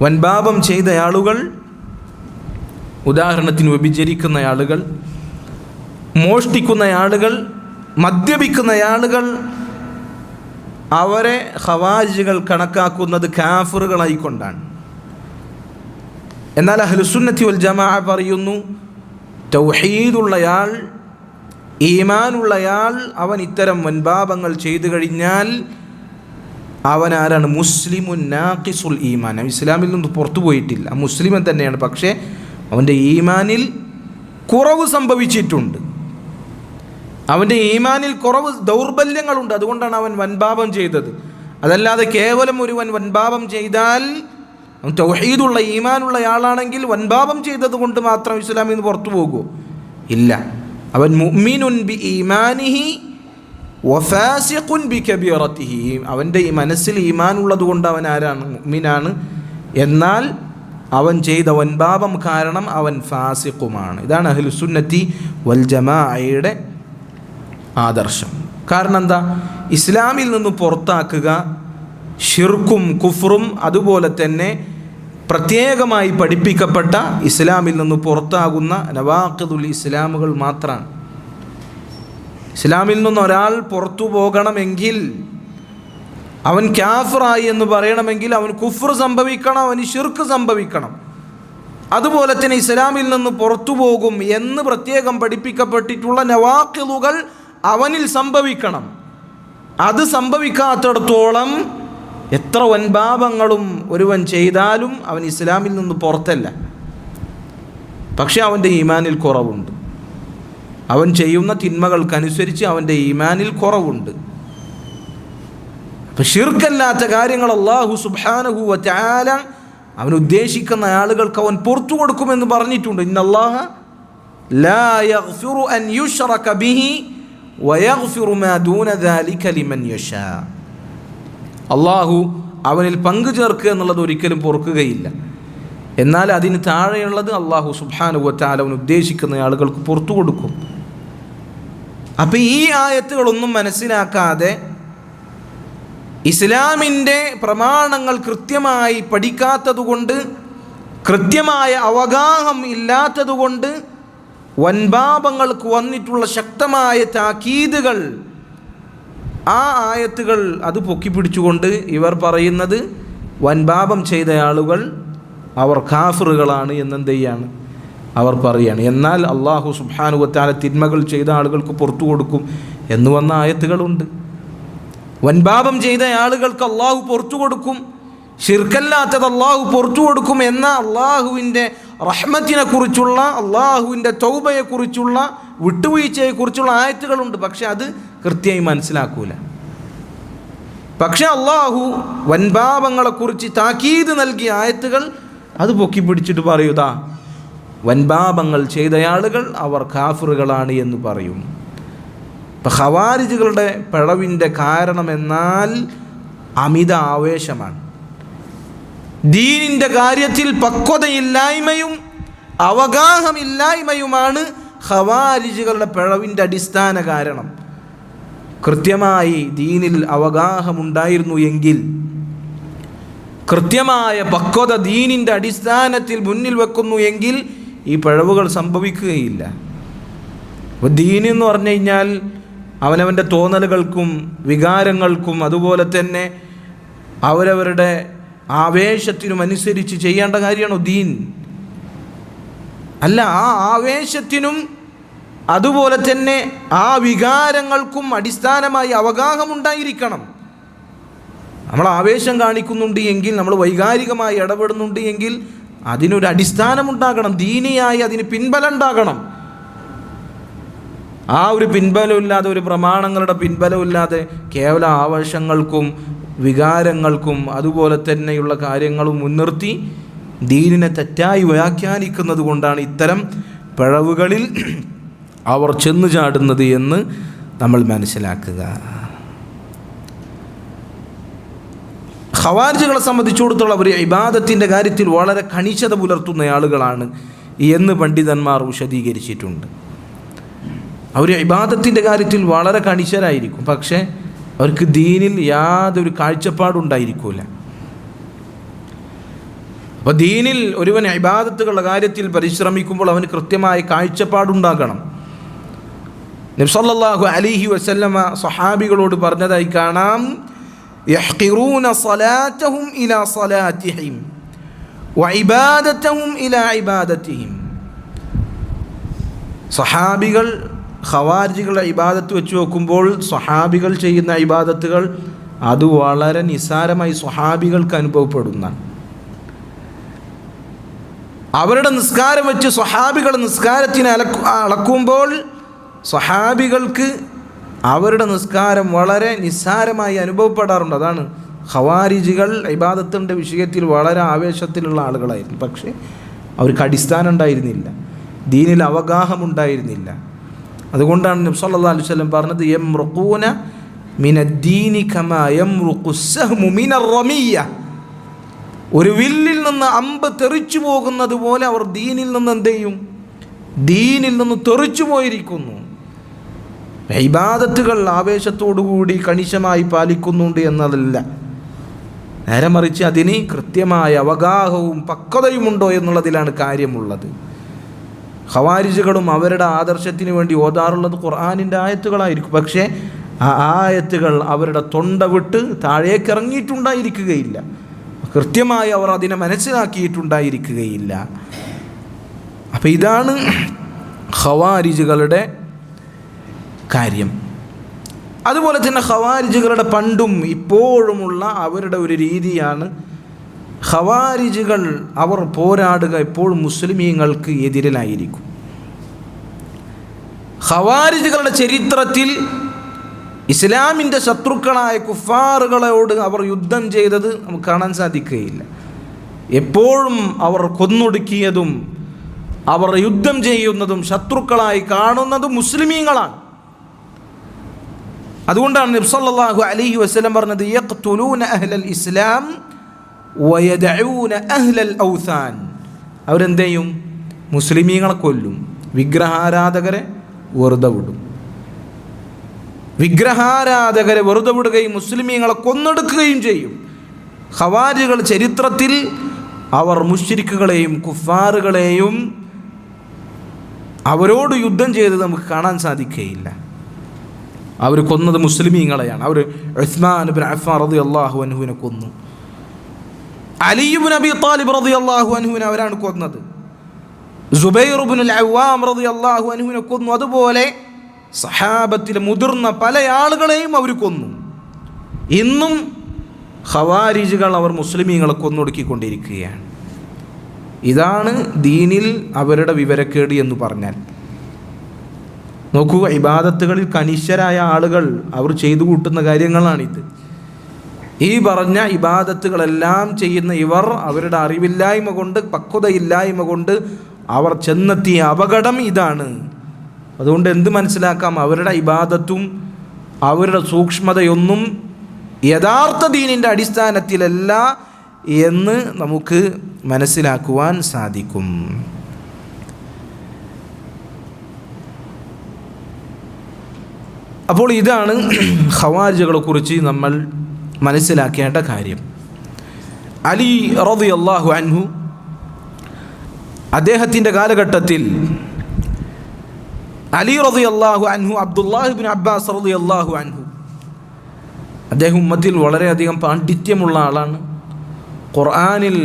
വൻപാപം ചെയ്ത ആളുകൾ, ഉദാഹരണത്തിന് വ്യഭിചരിക്കുന്ന ആളുകൾ, മോഷ്ടിക്കുന്ന ആളുകൾ, മദ്യപിക്കുന്ന ആളുകൾ, അവരെ ഖവാരിജുകൾ കണക്കാക്കുന്നത് കാഫിറുകളായിക്കൊണ്ടാണ്. എന്നാൽ അഹ്ലുസുന്നത്തി വൽ ജമാഅ പറയുന്നു, തൗഹീദുള്ളയാൾ, ഈമാനുള്ളയാൾ, അവൻ ഇത്തരം വൻപാപങ്ങൾ ചെയ്തു കഴിഞ്ഞാൽ അവൻ ആരാണ്? മുസ്ലിമുൻ നാഖിസുൽ ഈമാൻ. ഇസ്ലാമിൽ നിന്ന് പുറത്തു പോയിട്ടില്ല, മുസ്ലിമൻ തന്നെയാണ്, പക്ഷേ അവൻ്റെ ഈമാനിൽ കുറവ് സംഭവിച്ചിട്ടുണ്ട്, അവൻ്റെ ഈമാനിൽ കുറവ് ദൗർബല്യങ്ങളുണ്ട്. അതുകൊണ്ടാണ് അവൻ വൻപാപം ചെയ്തത്. അതല്ലാതെ കേവലം ഒരുവൻ വൻപാപം ചെയ്താൽ, അവൻ തൗഹീദുള്ള ഈമാനുള്ള ആളാണെങ്കിൽ വൻപാപം ചെയ്തത് കൊണ്ട് മാത്രം ഇസ്ലാമിൽ നിന്ന് പുറത്തു പോകുമോ? ഇല്ല. അവൻ മുഅ്മിനുൻ ബി ഈമാനിഹി വഫാസിഖുൻ ബി കബീറത്തിഹി. അവൻ്റെ ഈ മനസ്സിൽ ഈമാൻ ഉള്ളത് കൊണ്ട് അവൻ ആരാണ്? മുഅ്മിനാണ്. എന്നാൽ അവൻ ചെയ്ത വൻപാപം കാരണം അവൻ ഫാസിഖുമാണ്. ഇതാണ് അഹ്ലുസുന്നത്തി വൽ ജമാഅയുടെ ആദർശം. കാരണം എന്താ? ഇസ്ലാമിൽ നിന്ന് പുറത്താക്കുക ഷിർക്കും കുഫ്റും അതുപോലെ തന്നെ പ്രത്യേകമായി പഠിപ്പിക്കപ്പെട്ട ഇസ്ലാമിൽ നിന്ന് പുറത്താകുന്ന നവാഖിദുൽ ഇസ്ലാമുകൾ മാത്രമാണ്. ഇസ്ലാമിൽ നിന്ന് ഒരാൾ പുറത്തു പോകണമെങ്കിൽ, അവൻ കാഫിറായി എന്ന് പറയണമെങ്കിൽ അവൻ കുഫ്ർ സംഭവിക്കണം, അവന് ഷിർക്ക് സംഭവിക്കണം. അതുപോലെ തന്നെ ഇസ്ലാമിൽ നിന്ന് പുറത്തു പോകും എന്ന് പ്രത്യേകം പഠിപ്പിക്കപ്പെട്ടിട്ടുള്ള നവാഖിദുകൾ അവനിൽ സംഭവിക്കണം. അത് സംഭവിക്കാത്തിടത്തോളം എത്ര വൻപാപങ്ങളും ഒരുവൻ ചെയ്താലും അവൻ ഇസ്ലാമിൽ നിന്ന് പുറത്തല്ല. പക്ഷെ അവൻ്റെ ഈമാനിൽ കുറവുണ്ട്, അവൻ ചെയ്യുന്ന തിന്മകൾക്കനുസരിച്ച് അവൻ്റെ ഈമാനിൽ കുറവുണ്ട്. അപ്പം ഷിർക്കല്ലാത്ത കാര്യങ്ങൾ അല്ലാഹു സുബ്ഹാനഹു വ തആല അവൻ ഉദ്ദേശിക്കുന്ന ആളുകൾക്ക് അവൻ പുറത്തു കൊടുക്കുമെന്ന് പറഞ്ഞിട്ടുണ്ട്. ഇന്നല്ലാഹ ലാ യഗ്ഫിറു അൻ യുശ്റക ബിഹി വയഗ്ഫിറു മാ ദൂന ദാലിക ലിമൻ യശാ. അള്ളാഹു അവനിൽ പങ്കു ചേർക്കുക എന്നുള്ളത് ഒരിക്കലും പൊറുക്കുകയില്ല. എന്നാൽ അതിന് താഴെയുള്ളത് അള്ളാഹു സുബ്ഹാനഹു വ തആല അവൻ ഉദ്ദേശിക്കുന്ന ആളുകൾക്ക് പുറത്തു കൊടുക്കും. അപ്പം ഈ ആയത്തുകളൊന്നും മനസ്സിലാക്കാതെ, ഇസ്ലാമിൻ്റെ പ്രമാണങ്ങൾ കൃത്യമായി പഠിക്കാത്തതുകൊണ്ട്, കൃത്യമായ അവഗാഹം ഇല്ലാത്തതുകൊണ്ട് വൻപാപങ്ങൾക്ക് വന്നിട്ടുള്ള ശക്തമായ താക്കീതുകൾ, ആ ആയത്തുകൾ അത് പൊക്കിപ്പിടിച്ചുകൊണ്ട് ഇവർ പറയുന്നത് വൻപാപം ചെയ്ത ആളുകൾ അവർ കാഫിറുകളാണ് എന്നെന്ത് ചെയ്യാണ് അവർ പറയുകയാണ്. എന്നാൽ അള്ളാഹു സുബ്ഹാനഹു വ തആല തിന്മകൾ ചെയ്ത ആളുകൾക്ക് പുറത്തു കൊടുക്കും എന്ന് വന്ന ആയത്തുകളുണ്ട്. വൻപാപം ചെയ്ത ആളുകൾക്ക് അള്ളാഹു പുറത്തു കൊടുക്കും, ഷിർക്കല്ലാത്തത് അള്ളാഹു പുറത്തു കൊടുക്കും എന്ന അള്ളാഹുവിൻ്റെ റഹ്മത്തിനെ കുറിച്ചുള്ള, അള്ളാഹുവിൻ്റെ തൗബയെക്കുറിച്ചുള്ള, വിട്ടുവീഴ്ചയെക്കുറിച്ചുള്ള ആയത്തുകളുണ്ട്. പക്ഷെ അത് കൃത്യമായി മനസ്സിലാക്കൂല. പക്ഷെ അള്ളാഹു വൻപാപങ്ങളെക്കുറിച്ച് താക്കീത് നൽകിയ ആയത്തുകൾ അത് പൊക്കിപ്പിടിച്ചിട്ട് പറയുതാ വൻപാപങ്ങൾ ചെയ്ത ആളുകൾ അവർ കാഫിറുകളാണ് എന്ന് പറയും. ഇപ്പം ഖവാരിജുകളുടെ പിഴവിൻ്റെ കാരണമെന്നാൽ അമിത ആവേശമാണ്. ദീനിൻ്റെ കാര്യത്തിൽ പക്വതയില്ലായ്മയും അവഗാഹമില്ലായ്മയുമാണ് ഖവാരിജുകളുടെ പിഴവിൻ്റെ അടിസ്ഥാന കാരണം. കൃത്യമായി ദീനിൽ അവഗാഹമുണ്ടായിരുന്നു എങ്കിൽ, കൃത്യമായ പക്വത ദീനിൻ്റെ അടിസ്ഥാനത്തിൽ മുന്നിൽ വെക്കുന്നു എങ്കിൽ ഈ പിഴവുകൾ സംഭവിക്കുകയില്ല. അപ്പോൾ ദീൻ എന്ന് പറഞ്ഞു കഴിഞ്ഞാൽ അവനവൻ്റെ തോന്നലുകൾക്കും വികാരങ്ങൾക്കും അതുപോലെ തന്നെ അവരവരുടെ ആവേശത്തിനും അനുസരിച്ച് ചെയ്യേണ്ട കാര്യമാണോ ദീൻ? അല്ല, ആ ആവേശത്തിനും അതുപോലെ തന്നെ ആ വികാരങ്ങൾക്കും അടിസ്ഥാനമായി അവഗാഹമുണ്ടായിരിക്കണം. നമ്മൾ ആവേശം കാണിക്കുന്നുണ്ട് എങ്കിൽ, നമ്മൾ വൈകാരികമായി ഇടപെടുന്നുണ്ട് എങ്കിൽ അതിനൊരു അടിസ്ഥാനമുണ്ടാകണം, ദീനിയായി അതിന് പിൻബലം ഉണ്ടാകണം. ആ ഒരു പിൻബലമില്ലാതെ, ഒരു പ്രമാണങ്ങളുടെ പിൻബലമില്ലാതെ കേവല ആവേശങ്ങൾക്കും വികാരങ്ങൾക്കും അതുപോലെ തന്നെയുള്ള കാര്യങ്ങളും മുൻനിർത്തി ദീനിനെ തെറ്റായി വ്യാഖ്യാനിക്കുന്നത് കൊണ്ടാണ് ഇത്തരം പിഴവുകളിൽ അവർ ചെന്നു ചാടുന്നത് എന്ന് നമ്മൾ മനസ്സിലാക്കുക. ഖവാരിജുകളെ സംബന്ധിച്ചിടത്തോളം അവർ ഇബാദത്തിൻ്റെ കാര്യത്തിൽ വളരെ കണിശത പുലർത്തുന്ന ആളുകളാണ് എന്ന് പണ്ഡിതന്മാർ വിശദീകരിച്ചിട്ടുണ്ട്. അവർ ഇബാദത്തിൻ്റെ കാര്യത്തിൽ വളരെ കണിശരായിരിക്കും, പക്ഷേ അവർക്ക് ദീനിൽ യാതൊരു കാഴ്ചപ്പാടുണ്ടായിരിക്കില്ല. അപ്പോൾ ദീനിൽ ഒരുവൻ ഇബാദത്തുകളുടെ കാര്യത്തിൽ പരിശ്രമിക്കുമ്പോൾ അവന് കൃത്യമായ കാഴ്ചപ്പാടുണ്ടാകണം. നബി സല്ലല്ലാഹു അലൈഹി വസല്ലമ സ്വഹാബികളോട് പറഞ്ഞതായി കാണാം, യഹ്ഖിറൂന സ്വലാത്തഹും ഇലാ സ്വലാത്തിഹിം വഇബാദതഹും ഇലാ ഇബാദതിഹിം. സ്വഹാബികൾ ഖവാരിജികളുടെ ഇബാദത്ത് വെച്ച് നോക്കുമ്പോൾ സ്വഹാബികൾ ചെയ്യുന്ന ഇബാദത്തുകൾ അത് വളരെ നിസ്സാരമായി സ്വഹാബികൾക്ക് അനുഭവപ്പെടുന്ന, അവരുടെ നിസ്കാരം വെച്ച് സ്വഹാബികൾ നിസ്കാരത്തിന് അളക്കുമ്പോൾ സ്വഹാബികൾക്ക് അവരുടെ നിസ്കാരം വളരെ നിസ്സാരമായി അനുഭവപ്പെടാറുണ്ട്. അതാണ് ഖവാരിജികൾ ഇബാദത്തിൻ്റെ വിഷയത്തിൽ വളരെ ആവേശത്തിലുള്ള ആളുകളായിരുന്നു, പക്ഷേ അവർക്ക് അടിസ്ഥാനം ഉണ്ടായിരുന്നില്ല, ദീനിൽ അവഗാഹമുണ്ടായിരുന്നില്ല. അതുകൊണ്ടാണ് നബി സല്ലല്ലാഹു അലൈഹി വസല്ലം പറഞ്ഞത്, യംറുഖൂന മിനദ്ദീനി കമാ യംറുഖുസ്സഹ്മു മിനർ റമിയ്യ. ഒരു വില്ലിൽ നിന്ന് അമ്പ് തെറിച്ചു പോകുന്നത് പോലെ അവർ ദീനിൽ നിന്ന് എന്ത് ചെയ്യും? ദീനിൽ നിന്ന് തെറിച്ചു പോയിരിക്കുന്നു. ഇബാദത്തുകൾ ആവേശത്തോടുകൂടി കണിശമായി പാലിക്കുന്നുണ്ട് എന്നതല്ല, നേരെ മറിച്ച് അതിന് കൃത്യമായ അവഗാഹവും പക്വതയുമുണ്ടോ എന്നുള്ളതിലാണ് കാര്യമുള്ളത്. ഖവാരിജുകളും അവരുടെ ആദർശത്തിന് വേണ്ടി ഓതാറുള്ളത് ഖുർആനിൻ്റെ ആയത്തുകളായിരിക്കും, പക്ഷേ ആ ആയത്തുകൾ അവരുടെ തൊണ്ട വിട്ട് താഴേക്ക് ഇറങ്ങിയിട്ടുണ്ടായിരിക്കുകയില്ല, കൃത്യമായി അവർ അതിനെ മനസ്സിലാക്കിയിട്ടുണ്ടായിരിക്കുകയില്ല. അപ്പം ഇതാണ് ഖവാരിജുകളുടെ കാര്യം. അതുപോലെ തന്നെ ഖവാരിജുകളുടെ പണ്ടും ഇപ്പോഴുമുള്ള അവരുടെ ഒരു രീതിയാണ്, ഖവാരിജുകൾ അവർ പോരാടുക എപ്പോഴും മുസ്ലിമീങ്ങൾക്ക് എതിരിലായിരിക്കും. ഖവാരിജുകളുടെ ചരിത്രത്തിൽ ഇസ്ലാമിൻ്റെ ശത്രുക്കളായ കുഫാറുകളോട് അവർ യുദ്ധം ചെയ്തത് നമുക്ക് കാണാൻ സാധിക്കുകയില്ല. എപ്പോഴും അവർ കൊന്നൊടുക്കിയതും അവർ യുദ്ധം ചെയ്യുന്നതും ശത്രുക്കളായി കാണുന്നതും മുസ്ലിമീങ്ങളാണ്. അതുകൊണ്ടാണ് നബി സല്ലല്ലാഹു അലൈഹി വസല്ലം പറഞ്ഞത്, യഖ്തുലൂന അഹ്ലൽ ഇസ്ലാം വയദഊന അഹ്ലൽ ഔസാൻ. അവരെന്ത് ചെയ്യും? മുസ്ലിമീങ്ങളെ കൊല്ലും, വിഗ്രഹാരാധകരെ വെറുതെ വിടും. വിഗ്രഹാരാധകരെ വെറുതെ വിടുകയും മുസ്ലിമീങ്ങളെ കൊന്നെടുക്കുകയും ചെയ്യും. ഖവാരിജുകൾ ചരിത്രത്തിൽ അവർ മുശ്രിക്കുകളെയും കുഫാറുകളെയും അവരോട് യുദ്ധം ചെയ്തത് നമുക്ക് കാണാൻ സാധിക്കുകയില്ല. അവർ കൊന്നത് മുസ്ലിമീങ്ങളെയാണ്. അവർ ഉസ്മാൻ ഇബ്നു അഫ്ഫാൻ റളിയല്ലാഹു അൻഹുവിനെ കൊന്നു. അലി ഇബ്നു അബി ത്വാലിബ് റളിയല്ലാഹു അൻഹുവിനെ അവരാണ് കൊന്നത്. സുബൈർ ഇബ്നുൽ അവ്വാം റളിയല്ലാഹു അൻഹുവിനെ കൊന്നു. അതുപോലെ സഹാബത്തിലെ മുതിർന്ന പല ആളുകളെയും അവർ കൊന്നു. ഇന്നും ഖവാരിജുകൾ അവർ മുസ്ലിമീങ്ങളെ കൊന്നൊടുക്കിക്കൊണ്ടിരിക്കുകയാണ്. ഇതാണ് ദീനിൽ അവരുടെ വിവരക്കേട് എന്ന് പറഞ്ഞാൽ. നോക്കൂ, ഇബാദത്തുകളിൽ കനിഷ്ഠരായ ആളുകൾ അവർ ചെയ്തു കൂട്ടുന്ന കാര്യങ്ങളാണിത്. ഈ പറഞ്ഞ ഇബാദത്തുകളെല്ലാം ചെയ്യുന്ന ഇവർ അവരുടെ അറിവില്ലായ്മ കൊണ്ട്, പക്വതയില്ലായ്മ കൊണ്ട് അവർ ചെന്നെത്തിയ അപകടം ഇതാണ്. അതുകൊണ്ട് എന്ത് മനസ്സിലാക്കാം? അവരുടെ ഇബാദത്തും അവരുടെ സൂക്ഷ്മതയൊന്നും യഥാർത്ഥ ദീനിൻ്റെ അടിസ്ഥാനത്തിലല്ല, എന്ന് നമുക്ക് മനസ്സിലാക്കുവാൻ സാധിക്കും. അപ്പോൾ ഇതാണ് ഖവാരിജുകളെ കുറിച്ച് നമ്മൾ മനസ്സിലാക്കേണ്ട കാര്യം. അലി റളിയല്ലാഹു അൻഹു അദ്ദേഹത്തിൻ്റെ കാലഘട്ടത്തിൽ അലി റളിയല്ലാഹു അൻഹു അബ്ദുല്ലാഹ് ഇബ്നു അബ്ബാസ് റളിയല്ലാഹു അൻഹു അദ്ദേഹം ഉമ്മത്തിൽ വളരെയധികം പാണ്ഡിത്യമുള്ള ആളാണ്. ഖുർആനിൽ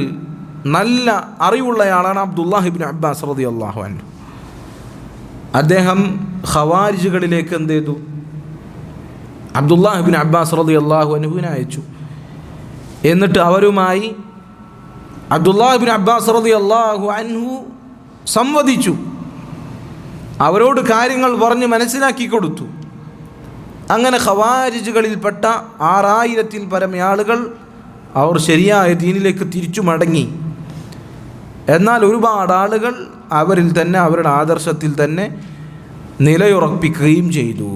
നല്ല അറിവുള്ളയാളാണ് അബ്ദുല്ലാഹ് ഇബ്നു അബ്ബാസ് റളിയല്ലാഹു അൻഹു. അദ്ദേഹം ഖവാരിജുകളിലേക്ക് എന്ത് ചെയ്തു? അബ്ദുല്ലാഹ് ഇബ്നു അബ്ബാസ് റളിയല്ലാഹു അൻഹുവിനെ അയച്ചു. എന്നിട്ട് അവരുമായി അബ്ദുല്ലാഹ് ഇബ്നു അബ്ബാസ് റളിയല്ലാഹു അൻഹു സംവദിച്ചു. അവരോട് കാര്യങ്ങൾ പറഞ്ഞ് മനസ്സിലാക്കി കൊടുത്തു. അങ്ങനെ ഖവാരിജുകളിൽപ്പെട്ട 6000-ൽ പരം ആളുകൾ അവർ ശരിയായ ദീനിലേക്ക് തിരിച്ചു മടങ്ങി. എന്നാൽ ഒരുപാട് ആളുകൾ അവരിൽ തന്നെ അവരുടെ ആദർശത്തിൽ തന്നെ നിലയുറപ്പിക്കുകയും ചെയ്തു.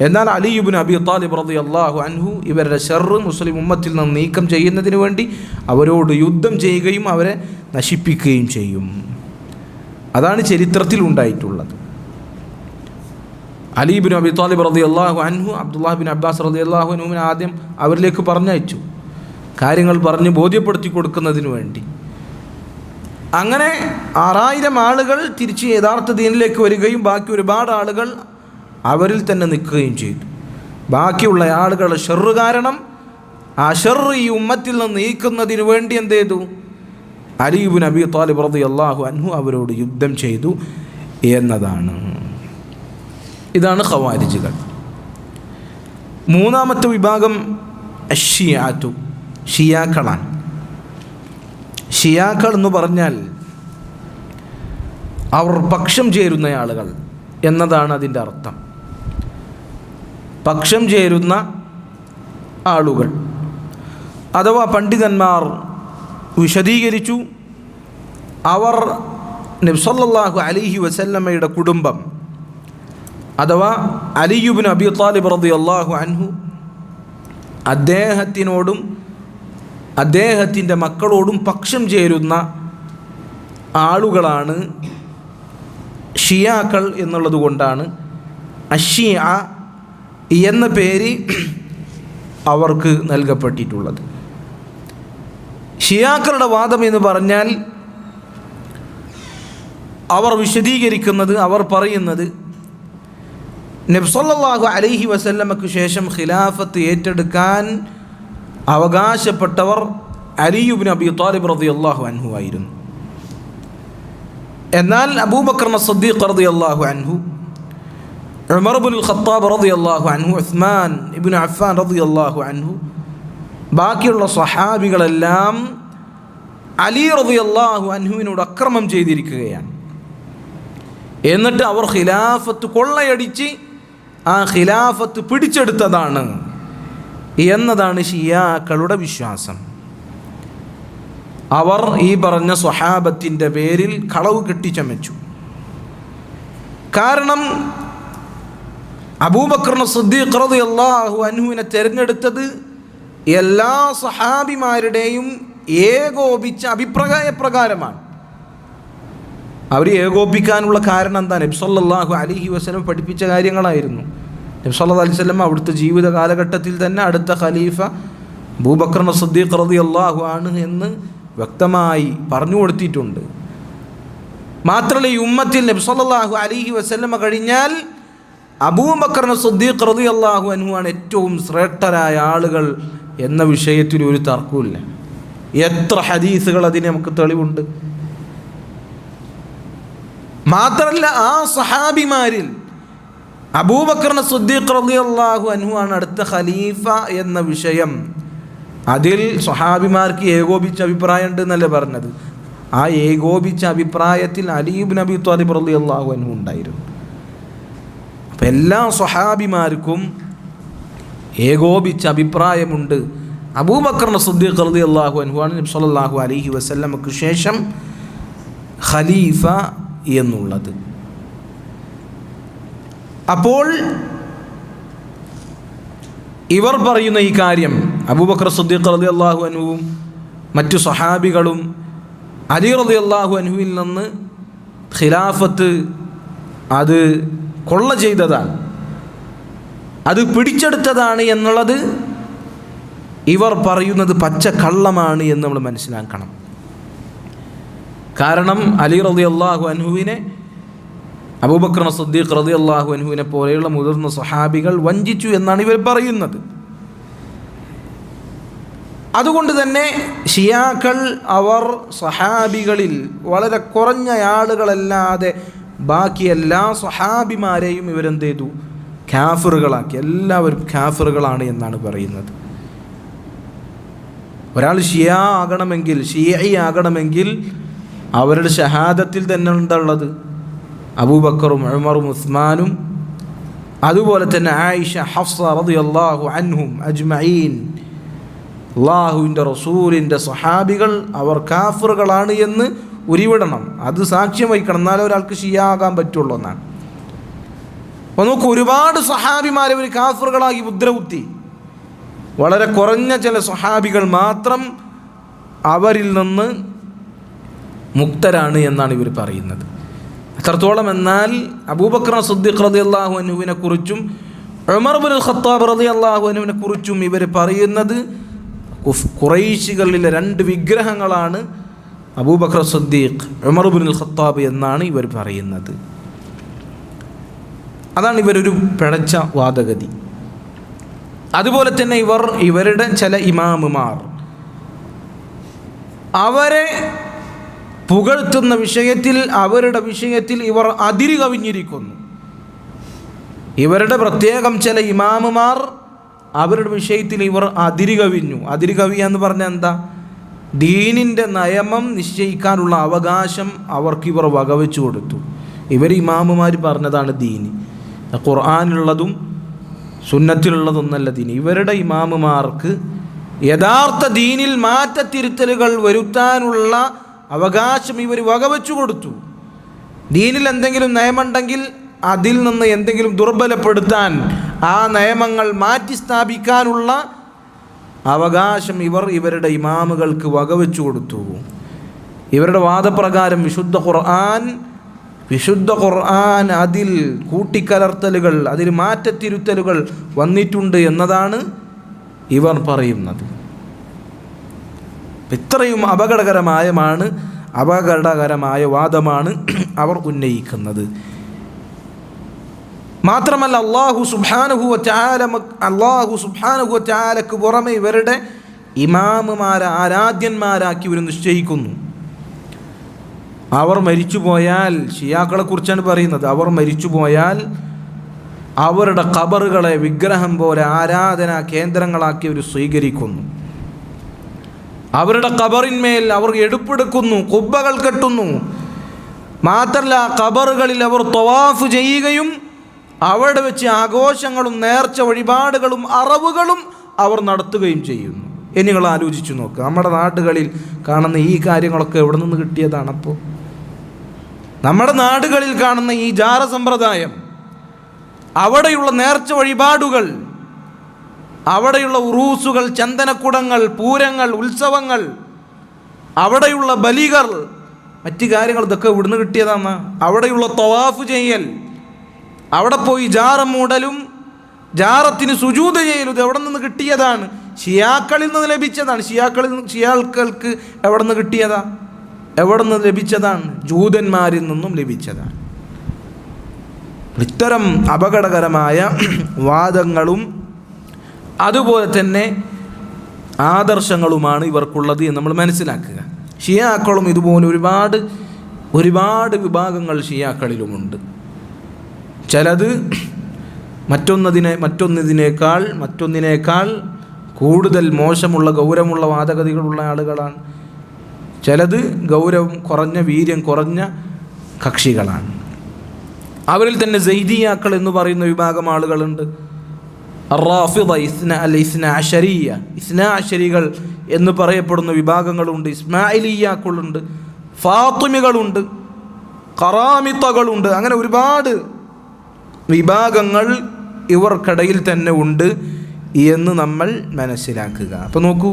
എന്നാൽ അലി ഇബ്നു അബി ത്വാലിബ് റളിയല്ലാഹു അൻഹു ഇവരുടെ ശർറ് മുസ്ലിം ഉമ്മത്തിൽ നിന്ന് നീക്കം ചെയ്യുന്നതിന് വേണ്ടി അവരോട് യുദ്ധം ചെയ്യുകയും അവരെ നശിപ്പിക്കുകയും ചെയ്യും. അതാണ് ചരിത്രത്തിൽ ഉണ്ടായിട്ടുള്ളത്. അലി ഇബ്നു അബി ത്വാലിബ് റളിയല്ലാഹു അൻഹു അബ്ദുല്ലാഹ് ഇബ്നു അബ്ബാസ് റളിയല്ലാഹു അൻഹുവിനെ ആദ്യം അവരിലേക്ക് പറഞ്ഞയച്ചു, കാര്യങ്ങൾ പറഞ്ഞ് ബോധ്യപ്പെടുത്തി കൊടുക്കുന്നതിന് വേണ്ടി. അങ്ങനെ 6000 ആളുകൾ തിരിച്ച് യഥാർത്ഥ ദീനിലേക്ക് വരികയും ബാക്കി ഒരുപാട് ആളുകൾ അവരിൽ തന്നെ നിൽക്കുകയും ചെയ്തു. ബാക്കിയുള്ള ആളുകളുടെ ഷർറ് കാരണം ആ ഷർറ് ഈ ഉമ്മത്തിൽ നിന്ന് നീക്കുന്നതിന് വേണ്ടി എന്ത് ചെയ്തു? അലി ഇബ്നു അബി ത്വാലിബ് റളിയല്ലാഹു അൻഹു അവരോട് യുദ്ധം ചെയ്തു എന്നതാണ്. ഇതാണ് ഖവാരിജുകൾ. മൂന്നാമത്തെ വിഭാഗം അശ്ശിയാത്തു, ഷിയാക്കളാണ്. ഷിയാക്കൾ എന്ന് പറഞ്ഞാൽ അവർ പക്ഷം ചേരുന്ന ആളുകൾ എന്നതാണ് അതിൻ്റെ അർത്ഥം. പക്ഷം ചേരുന്ന ആളുകൾ അഥവാ പണ്ഡിതന്മാർ വിശദീകരിച്ചു, അവർ നബി സല്ലല്ലാഹു അലൈഹി വസല്ലമയുടെ കുടുംബം അഥവാ അലി ഇബ്നു അബി ത്വാലിബ് റളിയല്ലാഹു അൻഹു അദ്ദേഹത്തിനോടും അദ്ദേഹത്തിൻ്റെ മക്കളോടും പക്ഷം ചേരുന്ന ആളുകളാണ് ഷിയാക്കൾ എന്നുള്ളത് കൊണ്ടാണ് അശ്ശിയ എന്ന പേര് അവർക്ക് നൽകപ്പെട്ടിട്ടുള്ളത്. ഷിയാക്കളുടെ വാദം എന്ന് പറഞ്ഞാൽ അവർ വിശദീകരിക്കുന്നത്, അവർ പറയുന്നത് നബി സല്ലല്ലാഹു അലൈഹി വസല്ലമക്ക് ശേഷം ഖിലാഫത്ത് ഏറ്റെടുക്കാൻ അവകാശപ്പെട്ടവർ അലി ഇബ്നു അബി ത്വാലിബ് റളിയല്ലാഹു അൻഹു ആയിരുന്നു. എന്നാൽ അബൂബക്കർ സിദ്ദീഖ് റളിയല്ലാഹു അൻഹു, ഉമർ ഇബ്നുൽ ഖത്താബ് റളിയല്ലാഹു അൻഹു, ഉസ്മാൻ ഇബ്നു അഫ്ഫാൻ റളിയല്ലാഹു അൻഹു, ബാക്കിയുള്ള സ്വഹാബികളെല്ലാം അലി റളിയല്ലാഹു അൻഹുവിനോട് അക്രമം ചെയ്തിരിക്കുകയാണ്. എന്നിട്ട് അവർ ഖിലാഫത്ത് കൊള്ളയടിച്ച് ആ ഖിലാഫത്ത് പിടിച്ചെടുത്തതാണ് എന്നതാണ് ഷിയാക്കളുടെ വിശ്വാസം. അവർ ഈ പറഞ്ഞ സ്വഹാബത്തിൻ്റെ പേരിൽ കളവ് കെട്ടിച്ചമച്ചു. കാരണം അബൂബക്കർ സിദ്ദീഖ് റളിയല്ലാഹു അൻഹുവിനെ തിരഞ്ഞെടുത്തത് എല്ലാ സ്വഹാബിമാരുടെയും ഏകോപിച്ച അഭിപ്രായപ്രകാരമാണ്. അവർ ഏകോപിക്കാനുള്ള കാരണം എന്താ? നബി സല്ലല്ലാഹു അലൈഹി വസല്ലം പഠിപ്പിച്ച കാര്യങ്ങളായിരുന്നു. നബി സല്ലല്ലാഹു അലൈഹി വസല്ലം അവിടുത്തെ ജീവിത കാലഘട്ടത്തിൽ തന്നെ അടുത്ത ഖലീഫ അബൂബക്കർ സിദ്ദീഖ് റളിയല്ലാഹു അൻഹു എന്ന് വ്യക്തമായി പറഞ്ഞു കൊടുത്തിട്ടുണ്ട്. മാത്രമല്ല, ഈ ഉമ്മത്തിൽ നബി സല്ലല്ലാഹു അലൈഹി വസല്ലം കഴിഞ്ഞാൽ അബൂബക്കർ സിദ്ദീഖ് റളിയല്ലാഹു അൻഹു ആണ് ഏറ്റവും ശ്രേഷ്ഠരായ ആളുകൾ എന്ന വിഷയത്തിൽ ഒരു തർക്കവുമില്ല. എത്ര ഹദീസുകൾ അതിന് നമുക്ക് തെളിവുണ്ട്. മാത്രമല്ല, ആ സഹാബിമാരിൽ അബൂബക്കർ സിദ്ദീഖ് റളിയല്ലാഹു അൻഹു ആണ് അടുത്ത ഖലീഫ എന്ന വിഷയം, അതിൽ സ്വഹാബിമാർക്ക് ഏകോപിച്ച അഭിപ്രായം ഉണ്ട് എന്നല്ലേ പറഞ്ഞത്. ആ ഏകോപിച്ച അഭിപ്രായത്തിൽ അലി ഇബ്നു അബി ത്വാലിബ് റളിയല്ലാഹു അൻഹു ഉണ്ടായിരുന്നു. അപ്പം എല്ലാ സ്വഹാബിമാർക്കും ഏകോപിച്ച അഭിപ്രായമുണ്ട്. അബൂബക്കർ സിദ്ദീഖ് റളിയല്ലാഹു അൻഹു ആണ് നബി സല്ലല്ലാഹു അലൈഹി വസല്ലമക്ക് ശേഷം ഖലീഫ എന്നുള്ളത്. അപ്പോൾ ഇവർ പറയുന്ന ഈ കാര്യം, അബൂബക്കർ സിദ്ദീഖ് റളിയല്ലാഹു അൻഹുവും മറ്റു സഹാബികളും അലി റളിയല്ലാഹു അൻഹുവിൽ നിന്ന് ഖിലാഫത്ത് അത് കൊള്ള ചെയ്തതാണ്, അത് പിടിച്ചെടുത്തതാണ് എന്നുള്ളത് ഇവർ പറയുന്നത് പച്ച കള്ളമാണ് എന്ന് നമ്മൾ മനസ്സിലാക്കണം. കാരണം അലി റളിയല്ലാഹു അൻഹുവിനെ അബൂബക്കർ സിദ്ദീഖ് റളിയല്ലാഹു അൻഹുവിനെ പോലെയുള്ള മുതിർന്ന സ്വഹാബികൾ വഞ്ചിച്ചു എന്നാണ് ഇവർ പറയുന്നത്. അതുകൊണ്ട് തന്നെ ഷിയാക്കൾ അവർ സ്വഹാബികളിൽ വളരെ കുറഞ്ഞ ആളുകളല്ലാതെ ബാക്കി എല്ലാ സ്വഹാബിമാരെയും ഇവരെന്ത് ചെയ്തു? കാഫിറുകളാക്കി. എല്ലാവരും കാഫിറുകളാണ് എന്നാണ് പറയുന്നത്. ഒരാൾ ഷിയ ആകണമെങ്കിൽ, ഷിയഈ ആകണമെങ്കിൽ അവരുടെ ഷഹാദത്തിൽ തന്നെ എന്താണുള്ളത്? അബൂബക്കറും ഉമറും ഉസ്മാനും അതുപോലെ തന്നെ ആയിഷ, ഹഫ്സ റളിയല്ലാഹു അൻഹും അജ്മഈൻ, അല്ലാഹുവിൻ്റെ റസൂലിൻ്റെ സ്വഹാബികൾ അവർ കാഫിറുകളാണ് എന്ന് ഉരുവിടണം. അത് സാക്ഷ്യം വഹിക്കണം, എന്നാലേ ഒരാൾക്ക് ഷിയ ആകാൻ പറ്റുള്ളൂ എന്നാണ്. അപ്പോൾ നമുക്ക് ഒരുപാട് സ്വഹാബിമാരെ ഒരു കാഫിറുകളാക്കി മുദ്രകുത്തി. വളരെ കുറഞ്ഞ ചില സ്വഹാബികൾ മാത്രം അവരിൽ നിന്ന് മുക്തരാണ് എന്നാണ് ഇവർ പറയുന്നത്. എത്രത്തോളം എന്നാൽ അബൂബക്കർ സിദ്ദീഖ് റളിയല്ലാഹു അൻഹുവിനെ കുറിച്ചും ഉമർ ഇബ്നുൽ ഖത്താബ് റളിയല്ലാഹു അൻഹുവിനെ കുറിച്ചും ഇവർ പറയുന്നത് ഖുറൈശികളിലെ രണ്ട് വിഗ്രഹങ്ങളാണ് അബൂബക്കർ സിദ്ദീഖ്, ഉമർ ഇബ്നുൽ ഖത്താബ് എന്നാണ് ഇവർ പറയുന്നത്. അതാണ് ഇവരൊരു പിഴച്ച വാദഗതി. അതുപോലെ തന്നെ ഇവരുടെ ചില ഇമാമുമാർ അവരെ പുകഴ്ത്തുന്ന വിഷയത്തിൽ, അവരുടെ വിഷയത്തിൽ ഇവർ അതിര് കവിഞ്ഞിരിക്കുന്നു. ഇവരുടെ പ്രത്യേകം ചില ഇമാമുമാർ അവരുടെ വിഷയത്തിൽ ഇവർ അതിര് കവിഞ്ഞു. അതിര് കവിയുക എന്ന് പറഞ്ഞാൽ എന്താ? ദീനിൻ്റെ നിയമം നിശ്ചയിക്കാനുള്ള അവകാശം ഇവർ വകവെച്ചു കൊടുത്തു. ഇവർ ഇമാമുമാർ പറഞ്ഞതാണ് ദീന്. ഖുർആനിലുള്ളതും സുന്നത്തിലുള്ളതൊന്നല്ല ദീൻ. ഇവരുടെ ഇമാമുമാർക്ക് യഥാർത്ഥ ദീനിൽ മാറ്റത്തിരുത്തലുകൾ വരുത്താനുള്ള അവകാശം ഇവർ വകവെച്ചു കൊടുത്തു. ദീനിൽ എന്തെങ്കിലും നിയമമുണ്ടെങ്കിൽ അതിൽ നിന്ന് എന്തെങ്കിലും ദുർബലപ്പെടുത്താൻ, ആ നിയമങ്ങൾ മാറ്റി സ്ഥാപിക്കാനുള്ള അവകാശം ഇവരുടെ ഇമാമുകൾക്ക് വകവെച്ചു കൊടുത്തു. ഇവരുടെ വാദപ്രകാരം വിശുദ്ധ ഖുർആൻ അതിൽ കൂട്ടിക്കലർത്തലുകൾ, അതിൽ മാറ്റത്തിരുത്തലുകൾ വന്നിട്ടുണ്ട് എന്നതാണ് ഇവർ പറയുന്നത്. ഇത്രയും അപകടകരമായ വാദമാണ് അവർ ഉന്നയിക്കുന്നത്. മാത്രമല്ല അല്ലാഹു സുബ്ഹാനഹു വ തആലക്ക് പുറമെ ഇവരുടെ ഇമാമുമാരെ ആരാധ്യന്മാരാക്കി ഇവർ നിശ്ചയിക്കുന്നു. അവർ മരിച്ചുപോയാൽ, ഷിയാക്കളെ കുറിച്ചാണ് പറയുന്നത്, അവർ മരിച്ചുപോയാൽ അവരുടെ ഖബറുകളെ വിഗ്രഹം പോലെ ആരാധനാ കേന്ദ്രങ്ങളാക്കി അവർ സ്വീകരിക്കുന്നു. അവരുടെ ഖബറിന്മേൽ അവർ എടുപ്പെടുക്കുന്നു, കുബ്ബകൾ കെട്ടുന്നു. മാത്രമല്ല ഖബറുകളിൽ അവർ തവാഫ് ചെയ്യുകയും അവിടെ വെച്ച് ആഘോഷങ്ങളും നേർച്ച വഴിപാടുകളും അറവുകളും അവർ നടത്തുകയും ചെയ്യുന്നു. ഇനി നിങ്ങൾ ആലോചിച്ചു നോക്കുക, നമ്മുടെ നാടുകളിൽ കാണുന്ന ഈ കാര്യങ്ങളൊക്കെ എവിടെ നിന്ന് കിട്ടിയതാണ്? അപ്പോൾ നമ്മുടെ നാടുകളിൽ കാണുന്ന ഈ ജാറ സമ്പ്രദായം, അവിടെയുള്ള നേർച്ച വഴിപാടുകൾ, അവിടെയുള്ള ഉറൂസുകൾ, ചന്ദനക്കുടങ്ങൾ, പൂരങ്ങൾ, ഉത്സവങ്ങൾ, അവിടെയുള്ള ബലികൾ, മറ്റു കാര്യങ്ങൾ, ഇതൊക്കെ ഇവിടുന്ന് കിട്ടിയതാണ്. അവിടെയുള്ള തവാഫ് ചെയ്യൽ, അവിടെ പോയി ജാറ മൂടലും ജാറത്തിന് സുജൂദ് ചെയ്യലും, ഇത് എവിടെ നിന്ന് കിട്ടിയതാണ്? ഷിയാക്കളിൽ നിന്ന് ലഭിച്ചതാണ്. ഷിയാക്കൾക്ക് എവിടെ നിന്ന് കിട്ടിയതാ? എവിടെ നിന്ന് ലഭിച്ചതാണ്? ജൂതന്മാരിൽ നിന്നും ലഭിച്ചതാണ്. ഇത്തരം അപകടകരമായ വാദങ്ങളും അതുപോലെ തന്നെ ആദർശങ്ങളുമാണ് ഇവർക്കുള്ളത് എന്ന് നമ്മൾ മനസ്സിലാക്കുക. ഷിയാക്കളും ഇതുപോലെ ഒരുപാട് വിഭാഗങ്ങൾ ഷിയാക്കളിലുമുണ്ട്. ചിലത് മറ്റൊന്നിനേക്കാൾ കൂടുതൽ മോശമുള്ള ഗൗരവമുള്ള വാദഗതികളുള്ള ആളുകളാണ്. ചിലത് ഗൗരവം കുറഞ്ഞ, വീര്യം കുറഞ്ഞ കക്ഷികളാണ്. അവരിൽ തന്നെ സൈദിയാക്കൾ എന്ന് പറയുന്ന വിഭാഗം ആളുകളുണ്ട്. അറാഫിദ, ഇസ്നാ അശരികൾ എന്ന് പറയപ്പെടുന്ന വിഭാഗങ്ങളുണ്ട്. ഇസ്മായിലിയാക്കളുണ്ട്, ഫാത്തിമികളുണ്ട്, ഖറാമിത്തകളുണ്ട്. അങ്ങനെ ഒരുപാട് വിഭാഗങ്ങൾ ഇവർക്കിടയിൽ തന്നെ ഉണ്ട്. എന്ന് നമ്മൾ മനസ്സിലാക്കുക. അപ്പോൾ നോക്കൂ,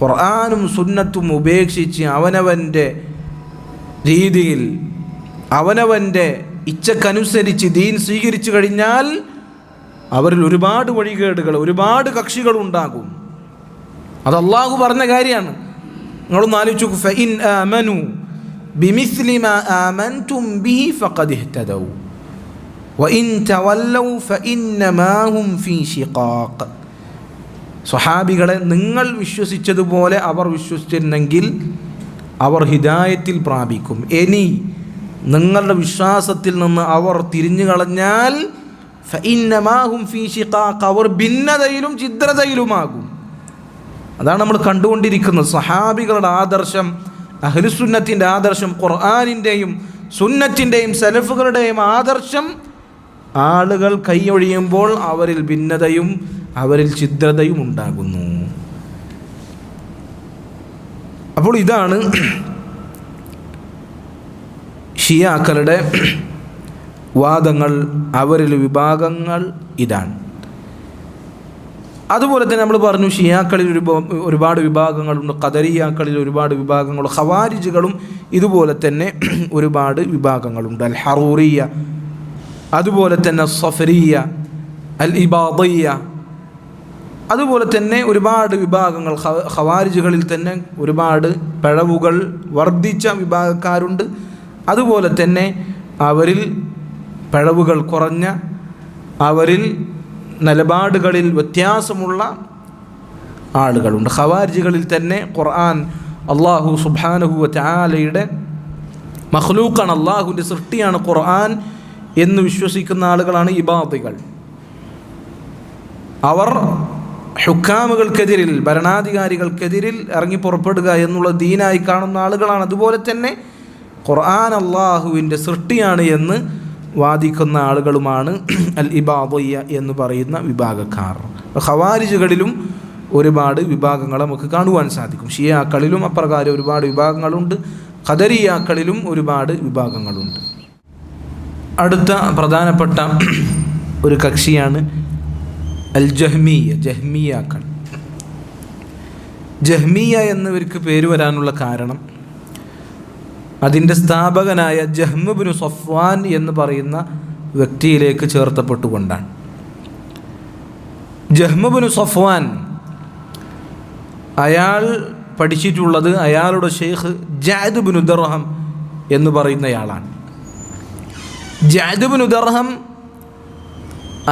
ഖുർആനും സുന്നത്തും ഉപേക്ഷിച്ച് അവനവൻ്റെ രീതിയിൽ അവനവൻ്റെ ഇച്ഛക്കനുസരിച്ച് ദീൻ സ്വീകരിച്ചു കഴിഞ്ഞാൽ അവരിൽ ഒരുപാട് വഴികേടുകൾ, ഒരുപാട് കക്ഷികളുണ്ടാകും. അത് അള്ളാഹു പറഞ്ഞ കാര്യമാണ്. നിങ്ങളൊന്ന് ആലോചിച്ചു, ഫഇൻ ആമനു ബിമിസ്ലി മാ ആമൻതും ബിഹി ഫഖദ് ഇഹ്തദൗ വഇൻ തവല്ലൗ ഫഇന്നമാ ഹും ഫീ ശിഖാഖ്. സ്വഹാബികളെ, നിങ്ങൾ വിശ്വസിച്ചതുപോലെ അവർ വിശ്വസിച്ചിരുന്നെങ്കിൽ അവർ ഹിദായത്തിൽ പ്രാപിക്കും. ഇനി നിങ്ങളുടെ വിശ്വാസത്തിൽ നിന്ന് അവർ തിരിഞ്ഞു കളഞ്ഞാൽ ഫഇന്നമാ ഹും ഫീ ശിഖാഖ്, അവർ ഭിന്നതയിലും ഛിദ്രതയിലുമാകും. അതാണ് നമ്മൾ കണ്ടുകൊണ്ടിരിക്കുന്നത്. സഹാബികളുടെ ആദർശം, അഹ്ലുസുന്നത്തിൻ്റെ ആദർശം, ഖുർആനിൻ്റെയും സുന്നത്തിൻ്റെയും സലഫുകളുടെയും ആദർശം ആളുകൾ കൈയൊഴിയുമ്പോൾ അവരിൽ ഭിന്നതയും അവരിൽ ഛിദ്രതയും ഉണ്ടാകുന്നു. അപ്പോൾ ഇതാണ് ഷിയാക്കളുടെ വാദങ്ങൾ, അവരിൽ വിഭാഗങ്ങൾ ഇതാണ്. അതുപോലെ തന്നെ നമ്മൾ പറഞ്ഞു, ഷിയാക്കളിൽ ഒരുപാട് വിഭാഗങ്ങളുണ്ട്, ഖദരിയാക്കളിൽ ഒരുപാട് വിഭാഗങ്ങൾ, ഖവാരിജുകളും ഇതുപോലെ തന്നെ ഒരുപാട് വിഭാഗങ്ങളുണ്ട്. അൽ ഹറൂറിയ, അതുപോലെ തന്നെ സഫരിയ, അൽ ഇബാദിയ, അതുപോലെ തന്നെ ഒരുപാട് വിഭാഗങ്ങൾ. ഖവാരിജുകളിൽ തന്നെ ഒരുപാട് പിഴവുകൾ വർദ്ധിച്ച വിഭാഗക്കാരുണ്ട്. അതുപോലെ തന്നെ അവരിൽ പിഴവുകൾ കുറഞ്ഞ, അവരിൽ നിലപാടുകളിൽ വ്യത്യാസമുള്ള ആളുകളുണ്ട്. ഖവാരിജുകളിൽ തന്നെ ഖുർആൻ അള്ളാഹു സുബ്ഹാനഹു വ തആലയുടെ മഖ്ലൂഖാണ്, അള്ളാഹുവിൻ്റെ സൃഷ്ടിയാണ് ഖുർആൻ എന്ന് വിശ്വസിക്കുന്ന ആളുകളാണ് ഇബാദികൾ. അവർ ഹുക്കാമുകൾക്കെതിരിൽ, ഭരണാധികാരികൾക്കെതിരിൽ ഇറങ്ങി പുറപ്പെടുക എന്നുള്ള ദീനായി കാണുന്ന ആളുകളാണ്. അതുപോലെ തന്നെ ഖുർആൻ അള്ളാഹുവിൻ്റെ സൃഷ്ടിയാണ് എന്ന് വാദിക്കുന്ന ആളുകളുമാണ് അൽ ഇബാദിയ്യ എന്ന് പറയുന്ന വിഭാഗക്കാർ. ഖവാരിജുകളിലും ഒരുപാട് വിഭാഗങ്ങൾ നമുക്ക് കാണുവാൻ സാധിക്കും. ഷിയാക്കളിലും അപ്രകാരം ഒരുപാട് വിഭാഗങ്ങളുണ്ട്. ഖദരിയാക്കളിലും ഒരുപാട് വിഭാഗങ്ങളുണ്ട്. അടുത്ത പ്രധാനപ്പെട്ട ഒരു കക്ഷിയാണ് അൽ ജഹ്മിയ, ജഹ്മിയാക്കൾ. ജഹ്മിയ എന്നിവർക്ക് പേര് വരാനുള്ള കാരണം അതിൻ്റെ സ്ഥാപകനായ ജഹ്മ് ബിൻ സഫ്വാൻ എന്ന് പറയുന്ന വ്യക്തിയിലേക്ക് ചേർത്തപ്പെട്ടുകൊണ്ടാണ്. ജഹ്മ് ബിൻ സഫ്വാൻ, അയാൾ പഠിച്ചിട്ടുള്ളത് അയാളുടെ ഷെയ്ഖ് ജഅദ് ബിൻ ദർഹം എന്ന് പറയുന്നയാളാണ്. ജഅദ് ബിൻ ദർഹം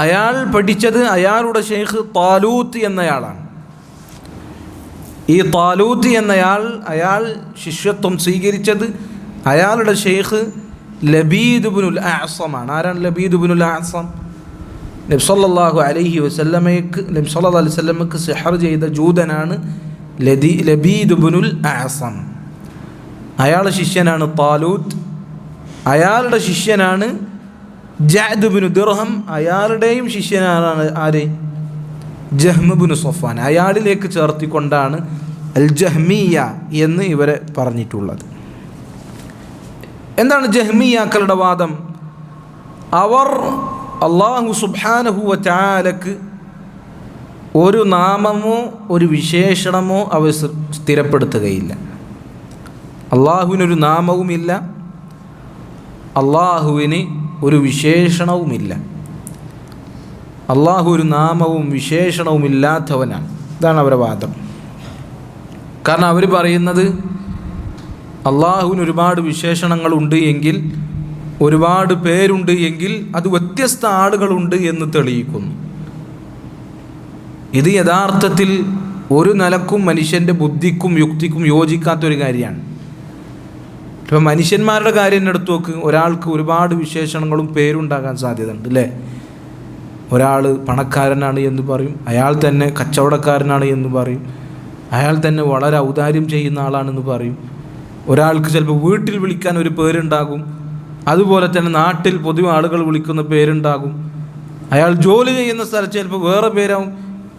അയാൾ പഠിച്ചത് അയാളുടെ ഷെയ്ഖ് താലൂത്ത് എന്നയാളാണ്. ഈ താലൂത്ത് എന്നയാൾ, അയാൾ ശിഷ്യത്വം സ്വീകരിച്ചത് അയാളുടെ ഷെയ്ഖ് ലബീദ് ഇബ്നുൽ അഅ്സം ആണ്. ആരാണ് ലബീദ് ഇബ്നുൽ അഅ്സം? നബി സല്ലല്ലാഹു അലൈഹി വസല്ലമക്ക് സിഹർ ചെയ്ത ജൂതനാണ് ലബീദ് ഇബ്നുൽ അഅ്സം. അയാളുടെ ശിഷ്യനാണ് താലൂത്ത്. അയാളുടെ ശിഷ്യനാണ് ജഅദ് ബിൻ ദിർഹം. അയാളുടെയും ശിഷ്യനാണ് ആര്? ജഹ്മ് ബിൻ സഫ്വാൻ. അയാളിലേക്ക് ചേർത്തിക്കൊണ്ടാണ് അൽ ജഹ്മിയ എന്ന് ഇവരെ പറഞ്ഞിട്ടുള്ളത്. എന്താണ് ജഹ്മിയാക്കളുടെ വാദം? അവർ അല്ലാഹു സുബ്ഹാനഹു വ തആലക്ക് ഒരു നാമമോ ഒരു വിശേഷണമോ അവർ സ്ഥിരപ്പെടുത്തുകയില്ല. അള്ളാഹുവിനൊരു നാമവുമില്ല, അള്ളാഹുവിന് ഒരു വിശേഷണവുമില്ല. അള്ളാഹു ഒരു നാമവും വിശേഷണവും ഇല്ലാത്തവനാണ്. ഇതാണ് അവരുടെ വാദം. കാരണം അവർ പറയുന്നത് അള്ളാഹുവിന് ഒരുപാട് വിശേഷണങ്ങളുണ്ട് എങ്കിൽ, ഒരുപാട് പേരുണ്ട് എങ്കിൽ അത് വ്യത്യസ്ത ആളുകളുണ്ട് എന്ന് തെളിയിക്കുന്നു. ഇത് യഥാർത്ഥത്തിൽ ഒരു നിലക്കും മനുഷ്യൻ്റെ ബുദ്ധിക്കും യുക്തിക്കും യോജിക്കാത്തൊരു കാര്യമാണ്. ഇപ്പം മനുഷ്യന്മാരുടെ കാര്യം എടുത്തു നോക്ക്. ഒരാൾക്ക് ഒരുപാട് വിശേഷണങ്ങളും പേരുണ്ടാകാൻ സാധ്യതയുണ്ട്, അല്ലേ? ഒരാൾ പണക്കാരനാണ് എന്ന് പറയും, അയാൾ തന്നെ കച്ചവടക്കാരനാണ് എന്ന് പറയും, അയാൾ തന്നെ വളരെ ഔദാര്യം ചെയ്യുന്ന ആളാണെന്ന് പറയും. ഒരാൾക്ക് ചിലപ്പോൾ വീട്ടിൽ വിളിക്കാൻ ഒരു പേരുണ്ടാകും, അതുപോലെ തന്നെ നാട്ടിൽ പൊതുവെ ആളുകൾ വിളിക്കുന്ന പേരുണ്ടാകും. അയാൾ ജോലി ചെയ്യുന്ന സ്ഥലത്ത് ചിലപ്പോൾ വേറെ പേരാവും.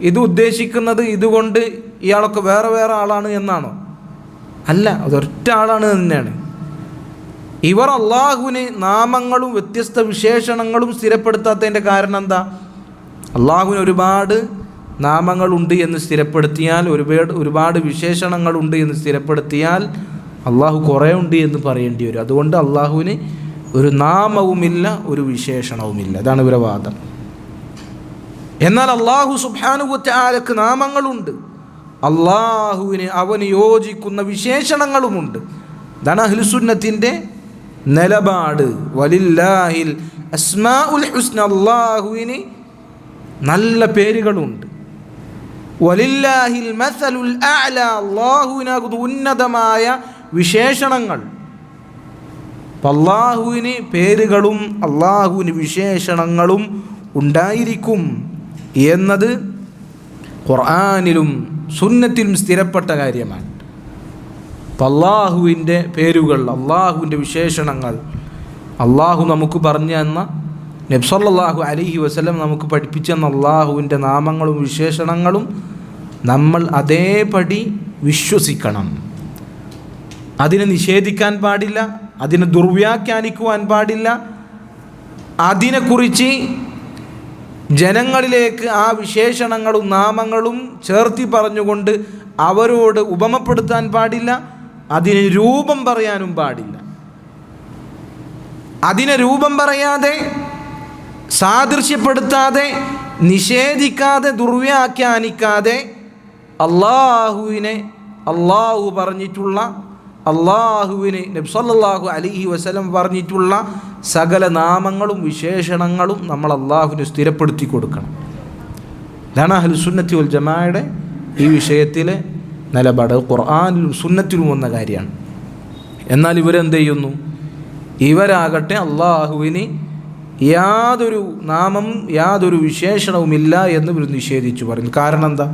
ഇത് ഉദ്ദേശിക്കുന്നത് ഇതുകൊണ്ട് ഇയാളൊക്കെ വേറെ വേറെ ആളാണ് എന്നാണോ? അല്ല, അതൊറ്റ ആളാണ് തന്നെയാണ്. ഇവർ അള്ളാഹുവിന് നാമങ്ങളും വ്യത്യസ്ത വിശേഷണങ്ങളും സ്ഥിരപ്പെടുത്താത്തതിൻ്റെ കാരണം എന്താ? അള്ളാഹുവിന് ഒരുപാട് നാമങ്ങളുണ്ട് എന്ന് സ്ഥിരപ്പെടുത്തിയാൽ, ഒരുപാട് വിശേഷണങ്ങളുണ്ട് എന്ന് സ്ഥിരപ്പെടുത്തിയാൽ അള്ളാഹു കുറേ ഉണ്ട് എന്ന് പറയേണ്ടി വരും. അതുകൊണ്ട് അള്ളാഹുവിന് ഒരു നാമവുമില്ല, ഒരു വിശേഷണവുമില്ല. അതാണ് ഇവരുടെ വാദം. എന്നാൽ അള്ളാഹു സുബ്ഹാനഹു വ തആലക്ക് നാമങ്ങളുണ്ട്, അള്ളാഹുവിന് അവന് യോജിക്കുന്ന വിശേഷണങ്ങളുമുണ്ട്. ഇതാണ് അഹ്ലുസുന്നത്തിൻ്റെ നിലപാട്. വലില്ലാഹിൽ അസ്മാഉൽ ഹുസ്ന, അള്ളാഹുവിന് നല്ല പേരുകളുണ്ട്. വലില്ലാഹിൽ മസലുൽ അഅല, അള്ളാഹുവിനാകുന്നു ഉന്നതമായ വിശേഷണങ്ങൾ. അള്ളാഹുവിന് പേരുകളും അള്ളാഹുവിന് വിശേഷണങ്ങളും ഉണ്ടായിരിക്കും എന്നത് ഖുർആനിലും സുന്നത്തിലും സ്ഥിരപ്പെട്ട കാര്യമാണ്. അള്ളാഹുവിൻ്റെ പേരുകൾ, അള്ളാഹുവിൻ്റെ വിശേഷണങ്ങൾ അള്ളാഹു നമുക്ക് പറഞ്ഞു തന്ന, നബി സല്ലല്ലാഹു അലൈഹി വസല്ലം നമുക്ക് പഠിപ്പിച്ചു തന്ന അള്ളാഹുവിൻ്റെ നാമങ്ങളും വിശേഷണങ്ങളും നമ്മൾ അതേപടി വിശ്വസിക്കണം. അതിനെ നിഷേധിക്കാൻ പാടില്ല, അതിനെ ദുർവ്യാഖ്യാനിക്കുവാൻ പാടില്ല. അതിനെക്കുറിച്ച് ജനങ്ങളിലേക്ക് ആ വിശേഷണങ്ങളും നാമങ്ങളും ചേർത്തി പറഞ്ഞുകൊണ്ട് അവരോട് ഉപമപ്പെടുത്താൻ പാടില്ല. അതിന് രൂപം പറയാനും പാടില്ല. അതിനെ രൂപം പറയാതെ, സാദൃശ്യപ്പെടുത്താതെ, നിഷേധിക്കാതെ, ദുർവ്യാഖ്യാനിക്കാതെ അള്ളാഹുവിനെ, അള്ളാഹു പറഞ്ഞിട്ടുള്ള, അള്ളാഹുവിന് നബി സല്ലല്ലാഹു അലൈഹി വസല്ലം പറഞ്ഞിട്ടുള്ള സകല നാമങ്ങളും വിശേഷണങ്ങളും നമ്മൾ അള്ളാഹുവിന് സ്ഥിരപ്പെടുത്തി കൊടുക്കണം. ഇതാണ് അഹ്ലുസുന്നത്തി വൽ ജമാഅയുടെ ഈ വിഷയത്തിലെ നിലപാട്. ഖുർആനിലും സുന്നത്തിലും വന്ന കാര്യമാണ്. എന്നാൽ ഇവരെന്ത് ചെയ്യുന്നു? ഇവരാകട്ടെ അള്ളാഹുവിന് യാതൊരു നാമം, യാതൊരു വിശേഷണവുമില്ല എന്ന് ഇവർ നിഷേധിച്ചു പറയുന്നു. കാരണം എന്താ?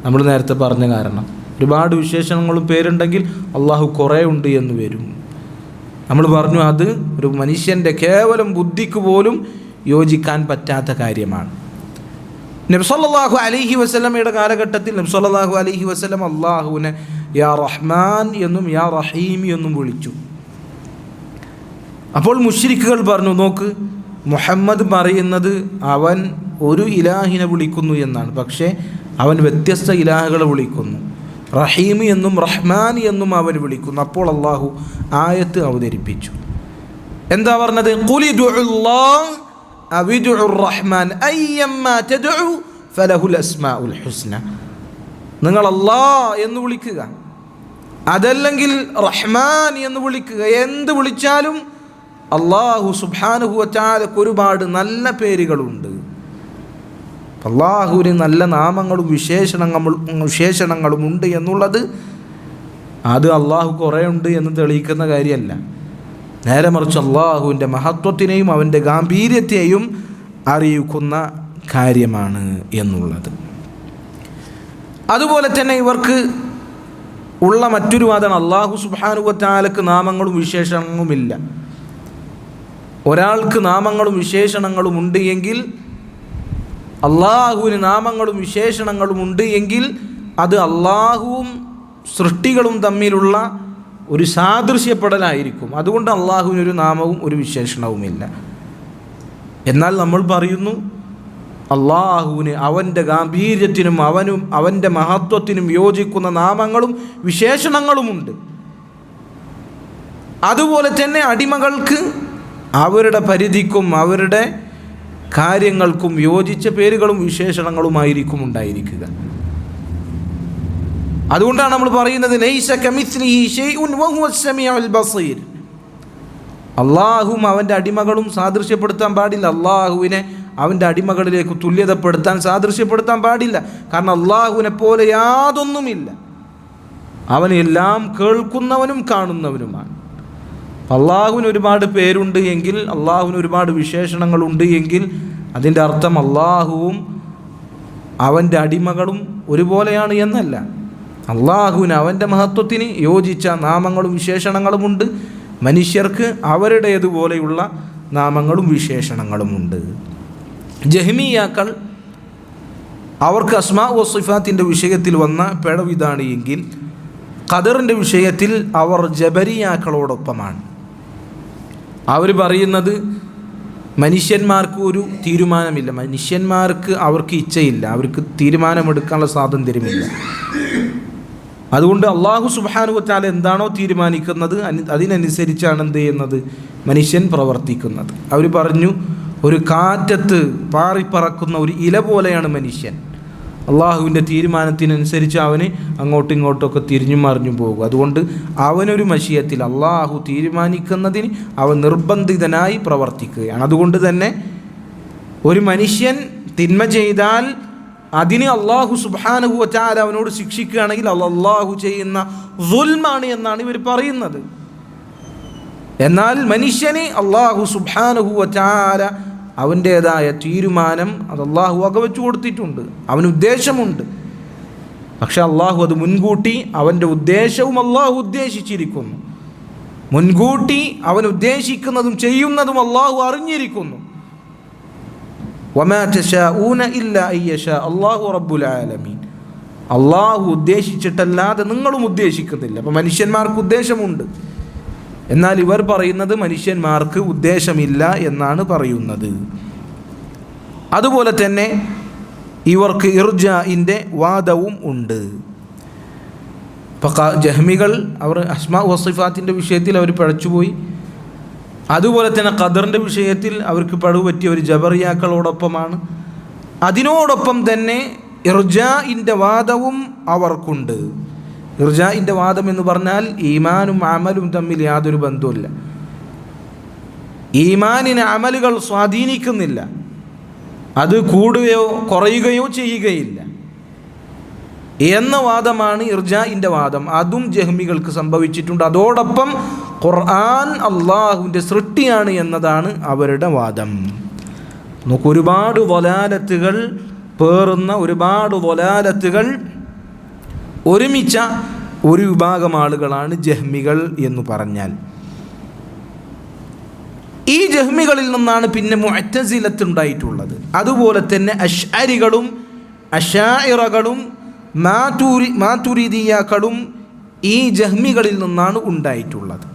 നമ്മൾ നേരത്തെ പറഞ്ഞ കാരണം. ഒരുപാട് വിശേഷണങ്ങളും പേരുണ്ടെങ്കിൽ അള്ളാഹു കുറേ ഉണ്ട് എന്ന് വരും. നമ്മൾ പറഞ്ഞു അത് ഒരു മനുഷ്യൻ്റെ കേവലം ബുദ്ധിക്ക് പോലും യോജിക്കാൻ പറ്റാത്ത കാര്യമാണ്. നബി സല്ലല്ലാഹു അലൈഹി വസല്ലമയുടെ കാലഘട്ടത്തിൽ നബി സല്ലല്ലാഹു അലൈഹി വസല്ലം അള്ളാഹുവിനെ യാ റഹ്മാൻ എന്നും യാ റഹീം എന്നും വിളിച്ചു. അപ്പോൾ മുശ്രിക്കുകൾ പറഞ്ഞു, നോക്ക്, മുഹമ്മദ് പറയുന്നത് അവൻ ഒരു ഇലാഹിനെ വിളിക്കുന്നു എന്നാണ്, പക്ഷേ അവൻ വ്യത്യസ്ത ഇലാഹുകളെ വിളിക്കുന്നു. റഹീം എന്നും റഹ്മാൻ എന്നും അവൻ വിളിക്കുന്നു. അപ്പോൾ അള്ളാഹു ആയത്ത് അവതരിപ്പിച്ചു. എന്താ പറഞ്ഞത്? ഖുലി ദുഉല്ലാഹ് അവിദുഉർ റഹ്മാൻ അയ്യമ്മാ തദ്ഉ ഫലഹുൽ അസ്മാഉൽ ഹുസ്ന. നിങ്ങൾ അല്ലാഹ് എന്ന് വിളിക്കുക, അതല്ലെങ്കിൽ റഹ്മാൻ എന്ന് വിളിക്കുക. എന്ത് വിളിച്ചാലും അള്ളാഹു സുബ്ഹാനഹു വ തആലക്ക് ഒരുപാട് നല്ല പേരുകളുണ്ട്. അള്ളാഹുവിന് നല്ല നാമങ്ങളും വിശേഷണങ്ങളും ഉണ്ട് എന്നുള്ളത് അത് അള്ളാഹു കുറേ ഉണ്ട് എന്ന് തെളിയിക്കുന്ന കാര്യമല്ല. നേരെ മറിച്ച് അള്ളാഹുവിൻ്റെ മഹത്വത്തിനെയും അവൻ്റെ ഗാംഭീര്യത്തെയും അറിയിക്കുന്ന കാര്യമാണ് എന്നുള്ളത്. അതുപോലെ തന്നെ ഇവർക്ക് ഉള്ള മറ്റൊരു വാദമാണ് അള്ളാഹു സുബ്ഹാനഹു വ തആലക്ക് നാമങ്ങളും വിശേഷണങ്ങളുമില്ല. ഒരാൾക്ക് നാമങ്ങളും വിശേഷണങ്ങളും ഉണ്ട് എങ്കിൽ, അള്ളാഹുവിന് നാമങ്ങളും വിശേഷണങ്ങളും ഉണ്ട് എങ്കിൽ അത് അള്ളാഹുവും സൃഷ്ടികളും തമ്മിലുള്ള ഒരു സാദൃശ്യപ്പെടലായിരിക്കും. അതുകൊണ്ട് അള്ളാഹുവിനൊരു നാമവും ഒരു വിശേഷണവുമില്ല. എന്നാൽ നമ്മൾ പറയുന്നു അള്ളാഹുവിന് അവൻ്റെ ഗാംഭീര്യത്തിനും അവൻ്റെ മഹത്വത്തിനും യോജിക്കുന്ന നാമങ്ങളും വിശേഷണങ്ങളുമുണ്ട്. അതുപോലെ തന്നെ അടിമകൾക്ക് അവരുടെ പരിധിക്കും അവരുടെ കാര്യങ്ങൾക്കും യോജിച്ച പേരുകളും വിശേഷണങ്ങളുമായിരിക്കും ഉണ്ടായിരിക്കുക. അതുകൊണ്ടാണ് നമ്മൾ പറയുന്നത് ലൈസ കമിസ്ലിഹി ശൈഉൻ വഹുവസ് സമീഉൽ ബസീർ. അള്ളാഹുവും അവൻ്റെ അടിമകളും സാദൃശ്യപ്പെടുത്താൻ പാടില്ല. അള്ളാഹുവിനെ അവൻ്റെ അടിമകളിലേക്ക് തുല്യതപ്പെടുത്താൻ, സാദൃശ്യപ്പെടുത്താൻ പാടില്ല. കാരണം അള്ളാഹുവിനെ പോലെ യാതൊന്നുമില്ല. അവൻ എല്ലാം കേൾക്കുന്നവനും കാണുന്നവനുമാണ്. അള്ളാഹുവിന് ഒരുപാട് പേരുണ്ട് എങ്കിൽ, അള്ളാഹുവിന് ഒരുപാട് വിശേഷണങ്ങളുണ്ട് എങ്കിൽ അതിൻ്റെ അർത്ഥം അള്ളാഹുവും അവൻ്റെ അടിമകളും ഒരുപോലെയാണ് എന്നല്ല. അള്ളാഹുവിന് അവൻ്റെ മഹത്വത്തിന് യോജിച്ച നാമങ്ങളും വിശേഷണങ്ങളുമുണ്ട്. മനുഷ്യർക്ക് അവരുടേതുപോലെയുള്ള നാമങ്ങളും വിശേഷണങ്ങളുമുണ്ട്. ജഹ്മിയാക്കൾ അവർക്ക് അസ്മാ വ സിഫാത്തിൻ്റെ വിഷയത്തിൽ വന്ന പിഴവിതാണ് എങ്കിൽ, ഖദറിൻ്റെ വിഷയത്തിൽ അവർ ജബരിയാക്കളോടൊപ്പമാണ്. അവർ പറയുന്നത് മനുഷ്യന്മാർക്ക് ഒരു തീരുമാനമില്ല, മനുഷ്യന്മാർക്ക് അവർക്ക് ഇച്ഛയില്ല, അവർക്ക് തീരുമാനമെടുക്കാനുള്ള സ്വാതന്ത്ര്യമില്ല. അതുകൊണ്ട് അള്ളാഹു സുബ്ഹാനഹു വ തആല എന്താണോ തീരുമാനിക്കുന്നത് അതിനനുസരിച്ചാണ് എന്ത് ചെയ്യുന്നത്, മനുഷ്യൻ പ്രവർത്തിക്കുന്നത്. അവർ പറഞ്ഞു, ഒരു കാറ്റത്ത് പാറിപ്പറക്കുന്ന ഒരു ഇല പോലെയാണ് മനുഷ്യൻ. അള്ളാഹുവിൻ്റെ തീരുമാനത്തിനനുസരിച്ച് അവന് അങ്ങോട്ടും ഇങ്ങോട്ടൊക്കെ തിരിഞ്ഞും മറിഞ്ഞും പോകും. അതുകൊണ്ട് അവനൊരു മശിയത്തിൽ അള്ളാഹു തീരുമാനിക്കുന്നതിന് അവൻ നിർബന്ധിതനായി പ്രവർത്തിക്കുകയാണ്. അതുകൊണ്ട് തന്നെ ഒരു മനുഷ്യൻ തിന്മ ചെയ്താൽ അതിന് അള്ളാഹു സുബ്ഹാനഹു വ തആല അവനോട് ശിക്ഷിക്കുകയാണെങ്കിൽ അള്ളാഹു ചെയ്യുന്ന ദുൽമാണ് എന്നാണ് ഇവർ പറയുന്നത്. എന്നാൽ മനുഷ്യന് അള്ളാഹു സുബ്ഹാനഹു വ തആല അവൻ്റേതായ തീരുമാനം അത് അള്ളാഹു വകവെച്ചു കൊടുത്തിട്ടുണ്ട്. അവന് ഉദ്ദേശമുണ്ട്. പക്ഷെ അള്ളാഹു അത് മുൻകൂട്ടി അവൻ്റെ ഉദ്ദേശവും അള്ളാഹു ഉദ്ദേശിച്ചിരിക്കുന്നു. മുൻകൂട്ടി അവൻ ഉദ്ദേശിക്കുന്നതും ചെയ്യുന്നതും അള്ളാഹു അറിഞ്ഞിരിക്കുന്നു. വമാ തശാഊന ഇല്ലാ അയ്യശാ അല്ലാഹു റബ്ബുൽ ആലമീൻ. അള്ളാഹു ഉദ്ദേശിച്ചിട്ടല്ലാതെ നിങ്ങളും ഉദ്ദേശിക്കുന്നില്ല. അപ്പോൾ മനുഷ്യന്മാർക്ക് ഉദ്ദേശമുണ്ട്. എന്നാൽ ഇവർ പറയുന്നത് മനുഷ്യന്മാർക്ക് ഉദ്ദേശമില്ല എന്നാണ് പറയുന്നത്. അതുപോലെ തന്നെ ഇവർക്ക് ഇർജാഇൻ്റെ വാദവും ഉണ്ട്. ഇപ്പോൾ ജഹ്മികൾ അവർ അസ്മാ വസിഫാത്തിൻ്റെ വിഷയത്തിൽ അവർ പിഴച്ചുപോയി. അതുപോലെ തന്നെ ഖദറിൻ്റെ വിഷയത്തിൽ അവർക്ക് പഴു പറ്റിയ ഒരു ജബറിയാക്കളോടൊപ്പമാണ്. അതിനോടൊപ്പം തന്നെ ഇർജാഇൻ്റെ വാദവും അവർക്കുണ്ട്. ഇർജാഇൻ്റെ വാദം എന്ന് പറഞ്ഞാൽ ഈമാനും അമലും തമ്മിൽ യാതൊരു ബന്ധവുമില്ല. ഈമാനിന് അമലുകൾ സ്വാധീനിക്കുന്നില്ല, അത് കൂടുകയോ കുറയുകയോ ചെയ്യുകയില്ല എന്ന വാദമാണ് ഇർജാഇൻ്റെ വാദം. അതും ജഹ്മികൾക്ക് സംഭവിച്ചിട്ടുണ്ട്. അതോടൊപ്പം ഖുർആൻ അള്ളാഹുവിൻ്റെ സൃഷ്ടിയാണ് എന്നതാണ് അവരുടെ വാദം. നമുക്ക് ഒരുപാട് വലാലത്തുകൾ പേറുന്ന ഒരുപാട് വലാലത്തുകൾ ഒരുമിച്ച ഒരു വിഭാഗം ആളുകളാണ് ജഹ്മികൾ എന്ന് പറഞ്ഞാൽ. ഈ ജഹ്മികളിൽ നിന്നാണ് പിന്നെ മുഅ്തസിലത്ത് ഉണ്ടായിട്ടുള്ളത്. അതുപോലെ തന്നെ അശ്അരികളും അശാഇറകളും മാതുരിദിയാക്കളും ഈ ജഹ്മികളിൽ നിന്നാണ് ഉണ്ടായിട്ടുള്ളത്.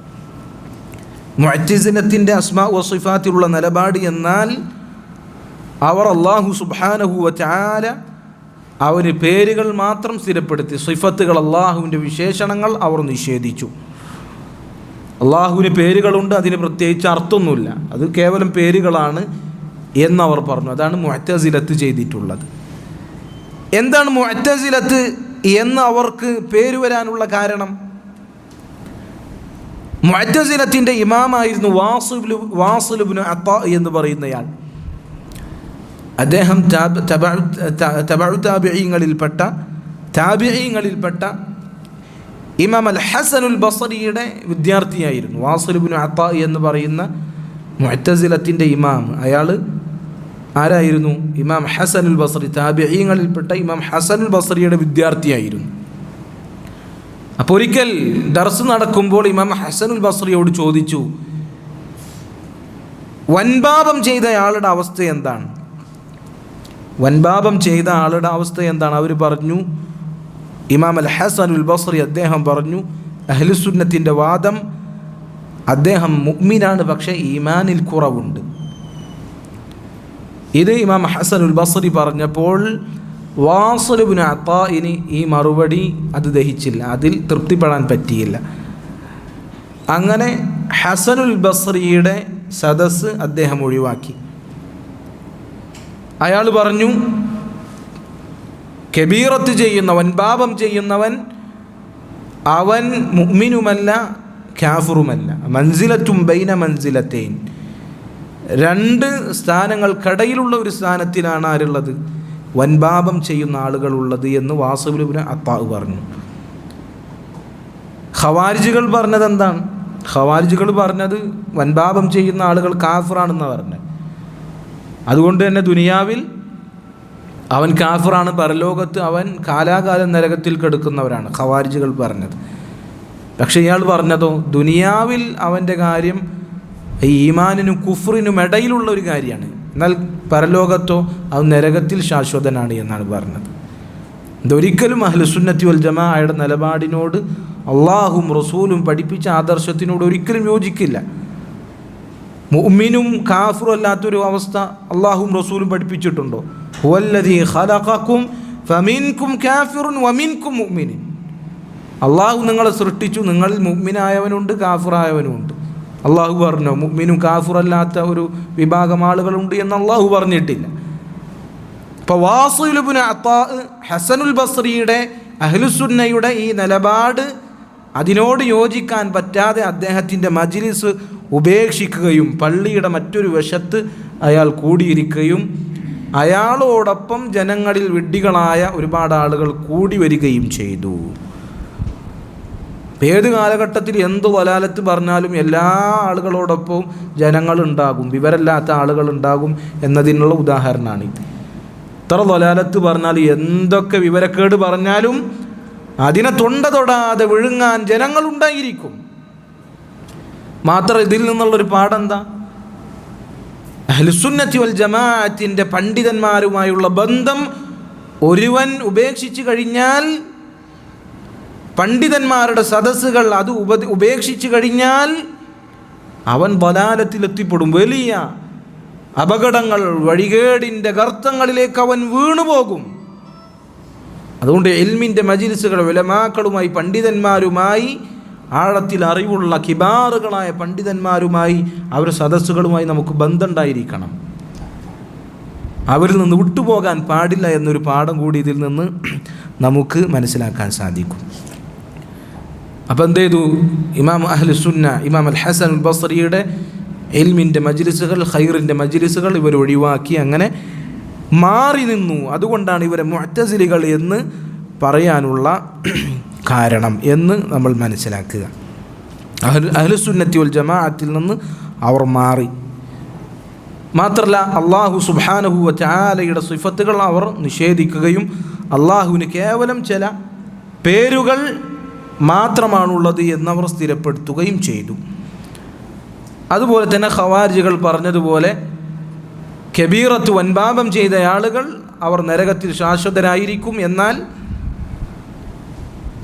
മുഅ്തസിലത്തിൻ്റെ അസ്മാ വസിഫാത്തിലുള്ള നിലപാട് എന്നാൽ അവർ അല്ലാഹു സുബ്ഹാനഹു വ തആല അവന് പേരുകൾ മാത്രം സ്ഥിരപ്പെടുത്തി, സിഫത്തുകൾ അള്ളാഹുവിൻ്റെ വിശേഷണങ്ങൾ അവർ നിഷേധിച്ചു. അള്ളാഹുവിന് പേരുകളുണ്ട്, അതിന് പ്രത്യേകിച്ച് അർത്ഥമൊന്നുമില്ല, അത് കേവലം പേരുകളാണ് എന്നവർ പറഞ്ഞു. അതാണ് മുഅ്തസിലത്ത് ചെയ്തിട്ടുള്ളത്. എന്താണ് മുഅ്തസിലത്ത് എന്ന് അവർക്ക് പേര് വരാനുള്ള കാരണം? മുഅ്തസിലത്തിൻ്റെ ഇമാമായിരുന്നു വാസിൽ ഇബ്നു അത്താ എന്ന് പറയുന്നയാൾ. അദ്ദേഹം താബിഈങ്ങളിൽപ്പെട്ട ഇമാം അൽ ഹസനുൽ ബസ്രിയുടെ വിദ്യാർത്ഥിയായിരുന്നു വാസിൽ ഇബ്നു അത്താ എന്ന് പറയുന്ന മുഅ്തസിലത്തിൻ്റെ ഇമാം. അയാൾ ആരായിരുന്നു? ഇമാം ഹസനുൽ ബസ്രി, താബിഈങ്ങളിൽപ്പെട്ട ഇമാം ഹസനുൽ ബസ്രിയുടെ വിദ്യാർത്ഥിയായിരുന്നു. അപ്പോൾ ഒരിക്കൽ ദർസ് നടക്കുമ്പോൾ ഇമാം ഹസനുൽ ബസ്രിയോട് ചോദിച്ചു, വൻപാപം ചെയ്ത ആളുടെ അവസ്ഥ എന്താണ്? വൻപാപം ചെയ്ത ആളുടെ അവസ്ഥ എന്താണ്? അവർ പറഞ്ഞു, ഇമാം അൽ ഹസനുൽ ബസ്രി അദ്ദേഹം പറഞ്ഞു, അഹ്ലുസുന്നത്തിൻ്റെ വാദം അദ്ദേഹം മുഅ്മിനാണ്, പക്ഷേ ഈമാനിൽ കുറവുണ്ട്. ഇത് ഇമാം ഹസനുൽ ബസ്രി പറഞ്ഞപ്പോൾ വാസിൽ ഇബ്നു അത്താഇന് ഈ മറുപടി അത് ദഹിച്ചില്ല, അതിൽ തൃപ്തിപ്പെടാൻ പറ്റിയില്ല. അങ്ങനെ ഹസനുൽ ബസ്രിയുടെ സദസ്സ് അദ്ദേഹം ഒഴിവാക്കി. അയാൾ പറഞ്ഞു, കബീറത്ത് ചെയ്യുന്നവൻ, പാപം ചെയ്യുന്നവൻ, അവൻ മുഅ്മിനുമല്ല കാഫിറുമല്ല. മൻസിലത്തും ബൈന മൻസിലത്തൈൻ, രണ്ട് സ്ഥാനങ്ങൾക്കിടയിലുള്ള ഒരു സ്ഥാനത്തിലാണ് ആരുള്ളത്? വൻപാപം ചെയ്യുന്ന ആളുകളുള്ളത് എന്ന് വാസിൽ ഇബ്നു അത്താ പറഞ്ഞു. ഖവാരിജികൾ പറഞ്ഞത് എന്താണ്? ഖവാരിജികൾ പറഞ്ഞത് വൻപാപം ചെയ്യുന്ന ആളുകൾ കാഫിറാണെന്ന് പറഞ്ഞത്. അതുകൊണ്ട് തന്നെ ദുനിയാവിൽ അവൻ കാഫിറാണ്, പരലോകത്ത് അവൻ കാലാകാലം നരകത്തിൽ കിടക്കുന്നവരാണ് ഖവാരിജികൾ പറഞ്ഞത്. പക്ഷെ ഇയാൾ പറഞ്ഞതോ ദുനിയാവിൽ അവൻ്റെ കാര്യം ഈമാനിനും കുഫ്റിനും ഇടയിലുള്ള ഒരു കാര്യമാണ്, എന്നാൽ പരലോകത്തോ അവൻ നരകത്തിൽ ശാശ്വതനാണ് എന്നാണ് പറഞ്ഞത്. ഇതൊരിക്കലും അഹ്ലുസുന്നത്തി വൽ ജമാഅയുടെ നിലപാടിനോട്, അള്ളാഹും റസൂലും പഠിപ്പിച്ച ആദർശത്തിനോട് ഒരിക്കലും യോജിക്കില്ല. മുഅ്മിനും കാഫിറും അല്ലാത്തൊരു അവസ്ഥ അള്ളാഹും റസൂലും പഠിപ്പിച്ചിട്ടുണ്ടോ? ഹുവല്ലദീ ഖലഖകും ഫമിൻകും കാഫിറുൻ വമിൻകും മുഅ്മിൻ. അള്ളാഹു നിങ്ങളെ സൃഷ്ടിച്ചു, നിങ്ങളിൽ മുഅ്മിനായവനുണ്ട് കാഫിറായവനുണ്ട്. അള്ളാഹു പറഞ്ഞോ മുഅ്മിനും കാഫിറല്ലാത്ത ഒരു വിഭാഗം ആളുകളുണ്ട് എന്ന് അള്ളാഹു പറഞ്ഞിട്ടില്ല. ഇപ്പോൾ വാസിൽ ഇബ്നു അത്താ ഹസനുൽ ബസ്രിയുടെ അഹ്ലുസുന്നയുടെ ഈ നിലപാട് അതിനോട് യോജിക്കാൻ പറ്റാതെ അദ്ദേഹത്തിൻ്റെ മജ്ലിസ് ഉപേക്ഷിക്കുകയും പള്ളിയുടെ മറ്റൊരു വശത്ത് അയാൾ കൂടിയിരിക്കുകയും അയാളോടൊപ്പം ജനങ്ങളിൽ വിഡ്ഢികളായ ഒരുപാട് ആളുകൾ കൂടി വരികയും ചെയ്തു. ഏത് കാലഘട്ടത്തിൽ എന്ത് വലാലത്ത് പറഞ്ഞാലും എല്ലാ ആളുകളോടൊപ്പവും ജനങ്ങളുണ്ടാകും, വിവരമില്ലാത്ത ആളുകളുണ്ടാകും എന്നതിനുള്ള ഉദാഹരണമാണിത്. ഇത്ര വലാലത്ത് പറഞ്ഞാൽ എന്തൊക്കെ വിവരക്കേട് പറഞ്ഞാലും അതിനെ തൊടാതെ വിഴുങ്ങാൻ ജനങ്ങളുണ്ടായിരിക്കും. മാത്രം ഇതിൽ നിന്നുള്ളൊരു പാഠെന്താ? അഹ്ലുസുന്നത്തി വൽ ജമാഅത്തിൻ്റെ പണ്ഡിതന്മാരുമായുള്ള ബന്ധം ഒരുവൻ ഉപേക്ഷിച്ച് കഴിഞ്ഞാൽ, പണ്ഡിതന്മാരുടെ സദസ്സുകൾ അത് ഉപേക്ഷിച്ച് കഴിഞ്ഞാൽ അവൻ ബലാലത്തിലെത്തിപ്പെടും. വലിയ അപകടങ്ങൾ, വഴികേടിൻ്റെ ഗർത്തങ്ങളിലേക്ക് അവൻ വീണുപോകും. അതുകൊണ്ട് ഇൽമിൻ്റെ മജ്ലിസുകൾ ഉലമാക്കളുമായി, പണ്ഡിതന്മാരുമായി, ആഴത്തിൽ അറിവുള്ള കിബാറുകളായ പണ്ഡിതന്മാരുമായി, അവരുടെ സദസ്സുകളുമായി നമുക്ക് ബന്ധമുണ്ടായിരിക്കണം. അവരിൽ നിന്ന് വിട്ടുപോകാൻ പാടില്ല എന്നൊരു പാഠം കൂടി ഇതിൽ നിന്ന് നമുക്ക് മനസ്സിലാക്കാൻ സാധിക്കും. അപ്പം എന്ത് ചെയ്തു? ഇമാം അഹ്ലുസുന്ന ഇമാം അൽ ഹസനുൽ ബസ്രിയുടെ ഇൽമിൻ്റെ മജ്ലിസുകൾ, ഖൈറിൻ്റെ മജ്ലിസുകൾ ഇവർ ഒഴിവാക്കി, അങ്ങനെ മാറി നിന്നു. അതുകൊണ്ടാണ് ഇവരെ മുഅ്തസിലികൾ എന്ന് പറയാനുള്ള കാരണം എന്ന് നമ്മൾ മനസ്സിലാക്കുക. അഹ്ലുസുന്നത്തി വൽ ജമാഅത്തിൽ നിന്ന് അവർ മാറി. മാത്രമല്ല അള്ളാഹു സുബ്ഹാനഹു വ തആലയുടെ സിഫത്തുകൾ അവർ നിഷേധിക്കുകയും അള്ളാഹുവിന് കേവലം ചില പേരുകൾ മാത്രമാണുള്ളത് എന്നവർ സ്ഥിരപ്പെടുത്തുകയും ചെയ്തു. അതുപോലെ തന്നെ ഖവാരിജികൾ പറഞ്ഞതുപോലെ കബീറത്ത് വൻപാപം ചെയ്ത ആളുകൾ അവർ നരകത്തിൽ ശാശ്വതരായിരിക്കും. എന്നാൽ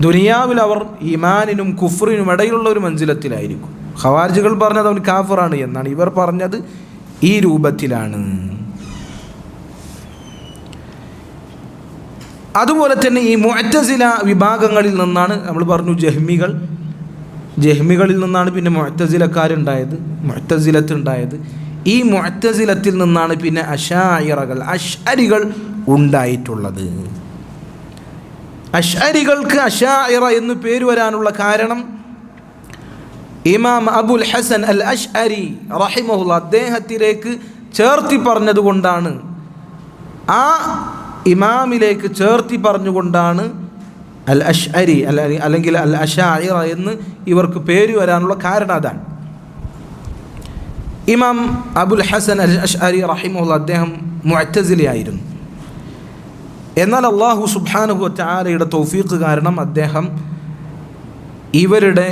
ദുനിയാവിൽ അവർ ഈമാനിനും കുഫ്റിനും ഇടയിലുള്ള ഒരു മൻസിലത്തിലായിരിക്കും. ഖവാരിജികൾ പറഞ്ഞത് അവൻ കാഫിറാണ് എന്നാണ്, ഇവർ പറഞ്ഞത് ഈ രൂപത്തിലാണ്. അതുപോലെ തന്നെ ഈ മുഅ്തസില വിഭാഗങ്ങളിൽ നിന്നാണ് നമ്മൾ പറഞ്ഞു ജഹ്മികളിൽ നിന്നാണ് പിന്നെ മുഅ്തസിലക്കാരുണ്ടായത്, മുഅ്തസിലത്തുണ്ടായത്. ഈ മുഅ്തസിലത്തിൽ നിന്നാണ് പിന്നെ അശ്അരികൾ ഉണ്ടായിട്ടുള്ളത്. അശ്അരികൾക്ക് അശാഇറ എന്ന് പേര് വരാനുള്ള കാരണം ഇമാം അബുൽ ഹസൻ അൽ അശ്അരി റഹിമഹുല്ലാ അദ്ദേഹത്തിലേക്ക് ചേർത്തി പറഞ്ഞതുകൊണ്ടാണ്, ആ ഇമാമിലേക്ക് ചേർത്തി പറഞ്ഞുകൊണ്ടാണ് അൽ അശ്അരി അല്ലെങ്കിൽ അൽ അശാഇറ എന്ന് ഇവർക്ക് പേര് വരാനുള്ള കാരണം അതാണ്. ഇമാം അബുൽ ഹസൻ അൽ അശ്അരി റഹിമഹുല്ലാ അദ്ദേഹം മുഅ്തസിലിയായിരുന്നു. എന്നാൽ അല്ലാഹു സുബ്ഹാനഹു വ തആലയുടെ തൗഫീഖ് കാരണം അദ്ദേഹം ഇവരുടെ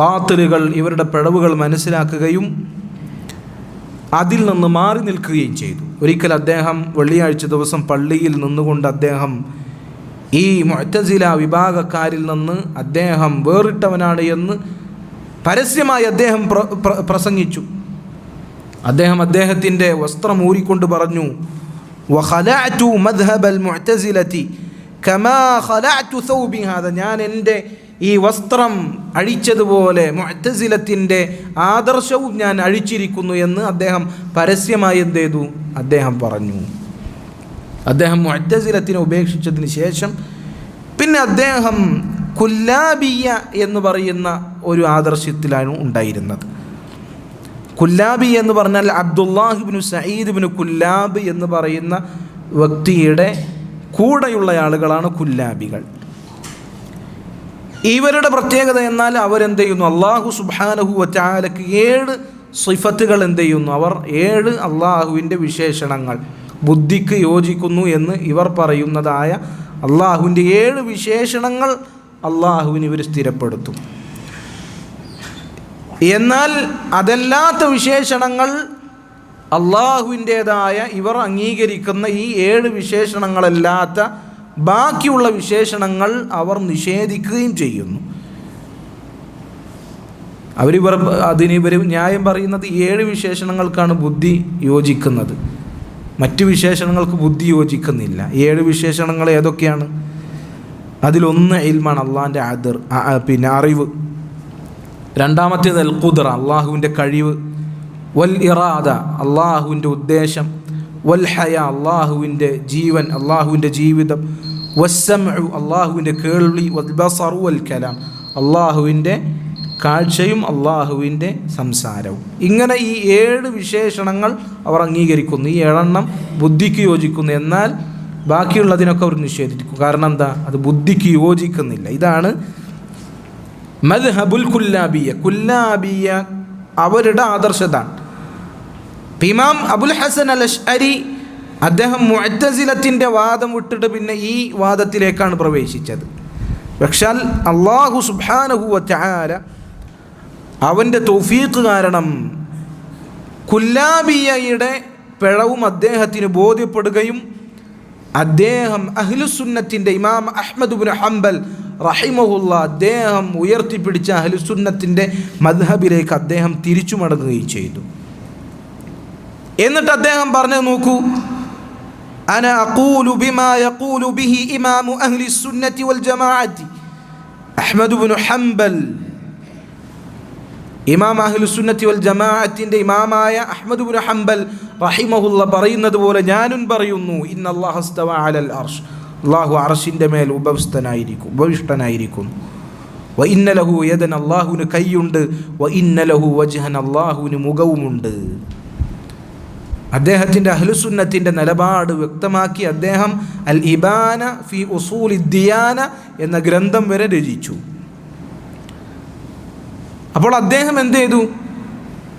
ബാത്തിലുകൾ, ഇവരുടെ പിഴവുകൾ മനസ്സിലാക്കുകയും അതിൽ നിന്ന് മാറി നിൽക്കുകയും ചെയ്തു. ഒരിക്കൽ അദ്ദേഹം വെള്ളിയാഴ്ച ദിവസം പള്ളിയിൽ നിന്നുകൊണ്ട് അദ്ദേഹം ഈ മുഅ്തസില വിഭാഗക്കാരിൽ നിന്ന് അദ്ദേഹം വേറിട്ടവനാണ് എന്ന് പരസ്യമായി അദ്ദേഹം പ്രസംഗിച്ചു. അദ്ദേഹത്തിൻ്റെ വസ്ത്രം ഊരിക്കൊണ്ട് പറഞ്ഞു, വഖലഅതു മദ്ഹബൽ മുഅ്തസിലതി കമാ ഖലഅതു സൗബി ഹാദാ, ഞാൻ എൻ്റെ ഈ വസ്ത്രം അഴിച്ചതുപോലെ മുഅ്തസിലത്തിൻ്റെ ആദർശവും ഞാൻ അഴിച്ചിരിക്കുന്നു എന്ന് അദ്ദേഹം പരസ്യമായി എന്ത് ചെയ്തു? അദ്ദേഹം പറഞ്ഞു. അദ്ദേഹം മുഅ്തസിലത്തിനെ ഉപേക്ഷിച്ചതിന് ശേഷം പിന്നെ അദ്ദേഹം കുല്ലാബിയ എന്ന് പറയുന്ന ഒരു ആദർശത്തിലാണ് ഉണ്ടായിരുന്നത്. കുല്ലാബി എന്ന് പറഞ്ഞാൽ അബ്ദുല്ലാഹ് ഇബ്നു സഈദ് ഇബ്നു കുല്ലാബ് എന്ന് പറയുന്ന വ്യക്തിയുടെ കൂടെയുള്ള ആളുകളാണ് കുല്ലാബികൾ. ഇവരുടെ പ്രത്യേകത എന്നാൽ അവരെന്ത് ചെയ്യുന്നു? അള്ളാഹു സുബ്ഹാനഹു വ തആലക്ക് 7 സിഫത്തുകൾ എന്ത് ചെയ്യുന്നു? അവർ 7 അള്ളാഹുവിൻ്റെ വിശേഷണങ്ങൾ ബുദ്ധിക്ക് യോജിക്കുന്നു എന്ന് ഇവർ പറയുന്നതായ അള്ളാഹുവിൻ്റെ 7 വിശേഷണങ്ങൾ അള്ളാഹുവിന് ഇവർ സ്ഥിരപ്പെടുത്തും. എന്നാൽ അതല്ലാത്ത വിശേഷണങ്ങൾ അള്ളാഹുവിൻ്റേതായ ഇവർ അംഗീകരിക്കുന്ന ഈ 7 വിശേഷണങ്ങളല്ലാത്ത ബാക്കിയുള്ള വിശേഷണങ്ങൾ അവർ നിഷേധിക്കുകയും ചെയ്യുന്നു. ഇവർ ന്യായം പറയുന്നത് 7 വിശേഷണങ്ങൾക്കാണ് ബുദ്ധി യോജിക്കുന്നത്, മറ്റു വിശേഷണങ്ങൾക്ക് ബുദ്ധി യോജിക്കുന്നില്ല. 7 വിശേഷണങ്ങൾ ഏതൊക്കെയാണ്? അതിലൊന്ന് ഇൽമാണ്, അള്ളാഹിൻ്റെ അറിവ്. രണ്ടാമത്തേത് അൽ ഖുദ്റ, അള്ളാഹുവിൻ്റെ കഴിവ്. വൽ ഇറാദ, അള്ളാഹുവിൻ്റെ ഉദ്ദേശം. വൽ ഹയ, അള്ളാഹുവിൻ്റെ ജീവൻ, അള്ളാഹുവിൻ്റെ ജീവിതം. വസ്സംഉ, അള്ളാഹുവിൻ്റെ കേൾവി. വൽ ബസറു വൽ കലാം, അള്ളാഹുവിൻ്റെ കാഴ്ചയും അള്ളാഹുവിൻ്റെ സംസാരവും. ഇങ്ങനെ ഈ 7 വിശേഷണങ്ങൾ അവർ അംഗീകരിക്കുന്നു. ഈ 7 ബുദ്ധിക്ക് യോജിക്കുന്നു. എന്നാൽ ബാക്കിയുള്ളതിനൊക്കെ അവർ നിഷേധിക്കും. കാരണം എന്താ? അത് ബുദ്ധിക്ക് യോജിക്കുന്നില്ല. ഇതാണ് മദ്ഹബുൽ കുല്ലാബിയ അവരുടെ ആദർശതാണ്. ഇമാം അബുൽ ഹസൻ അൽ അശ്അരി അദ്ദേഹം മുഅ്തസിലത്തിൻ്റെ വാദം വിട്ടിട്ട് പിന്നെ ഈ വാദത്തിലേക്കാണ് പ്രവേശിച്ചത്. പക്ഷേ അല്ലാഹു സുബ്ഹാനഹു വ തആല അവൻ്റെ തൗഫീഖ് കാരണം കുല്ലാബിയയുടെ പിഴവും അദ്ദേഹത്തിന് ബോധ്യപ്പെടുകയും അദ്ദേഹം അഹ്ലുസുന്നത്തിൻ്റെ ഇമാം അഹ്മദ് ഇബ്നു ഹംബൽ റഹിമഹുല്ലാ അദ്ദേഹം ഉയർത്തിപ്പിടിച്ച അഹ്ലുസുന്നത്തിൻ്റെ മദ്ഹബിലേക്ക് അദ്ദേഹം തിരിച്ചു മടങ്ങുകയും ചെയ്തു. എന്നിട്ട് അദ്ദേഹം പറഞ്ഞു, നോക്കൂ, അന അഖൂലു ബിമാ യഖൂലു ബിഹി ഇമാമു അഹ്ലി സുന്നത്തി വൽ ജമാഅത്തി അഹ്മദ് ഇബ്നു ഹംബൽ. ഇമാം അഹ്ലുസുന്നത്തി വൽ ജമാഅത്തിൻ്റെ ഇമാമായ അഹ്മദ് ഇബ്നു ഹംബൽ റഹിമഹുല്ലാ പറയുന്നത് പോലെ ഞാനും പറയുന്നു, ഇന്നല്ലാഹ ഇസ്തവ അലൽ അർശ്, അല്ലാഹു അർശിൻ്റെ മേൽ ഉപവിഷ്ടനായിരിക്കുന്നു. വ ഇന്ന ലഹു യദൻ, അല്ലാഹുവിന് കൈയുണ്ട്. വ ഇന്ന ലഹു വജ്ഹൻ, അല്ലാഹുവിന് മുഖവുമുണ്ട്. അദ്ദേഹത്തിൻ്റെ അഹ്ലുസുന്നത്തിൻ്റെ നിലപാട് വ്യക്തമാക്കി അദ്ദേഹം അൽ ഇബാന ഫി ഉസൂലി ദിയാന എന്ന ഗ്രന്ഥം വരെ രചിച്ചു. അപ്പോൾ അദ്ദേഹം എന്ത് ചെയ്തു?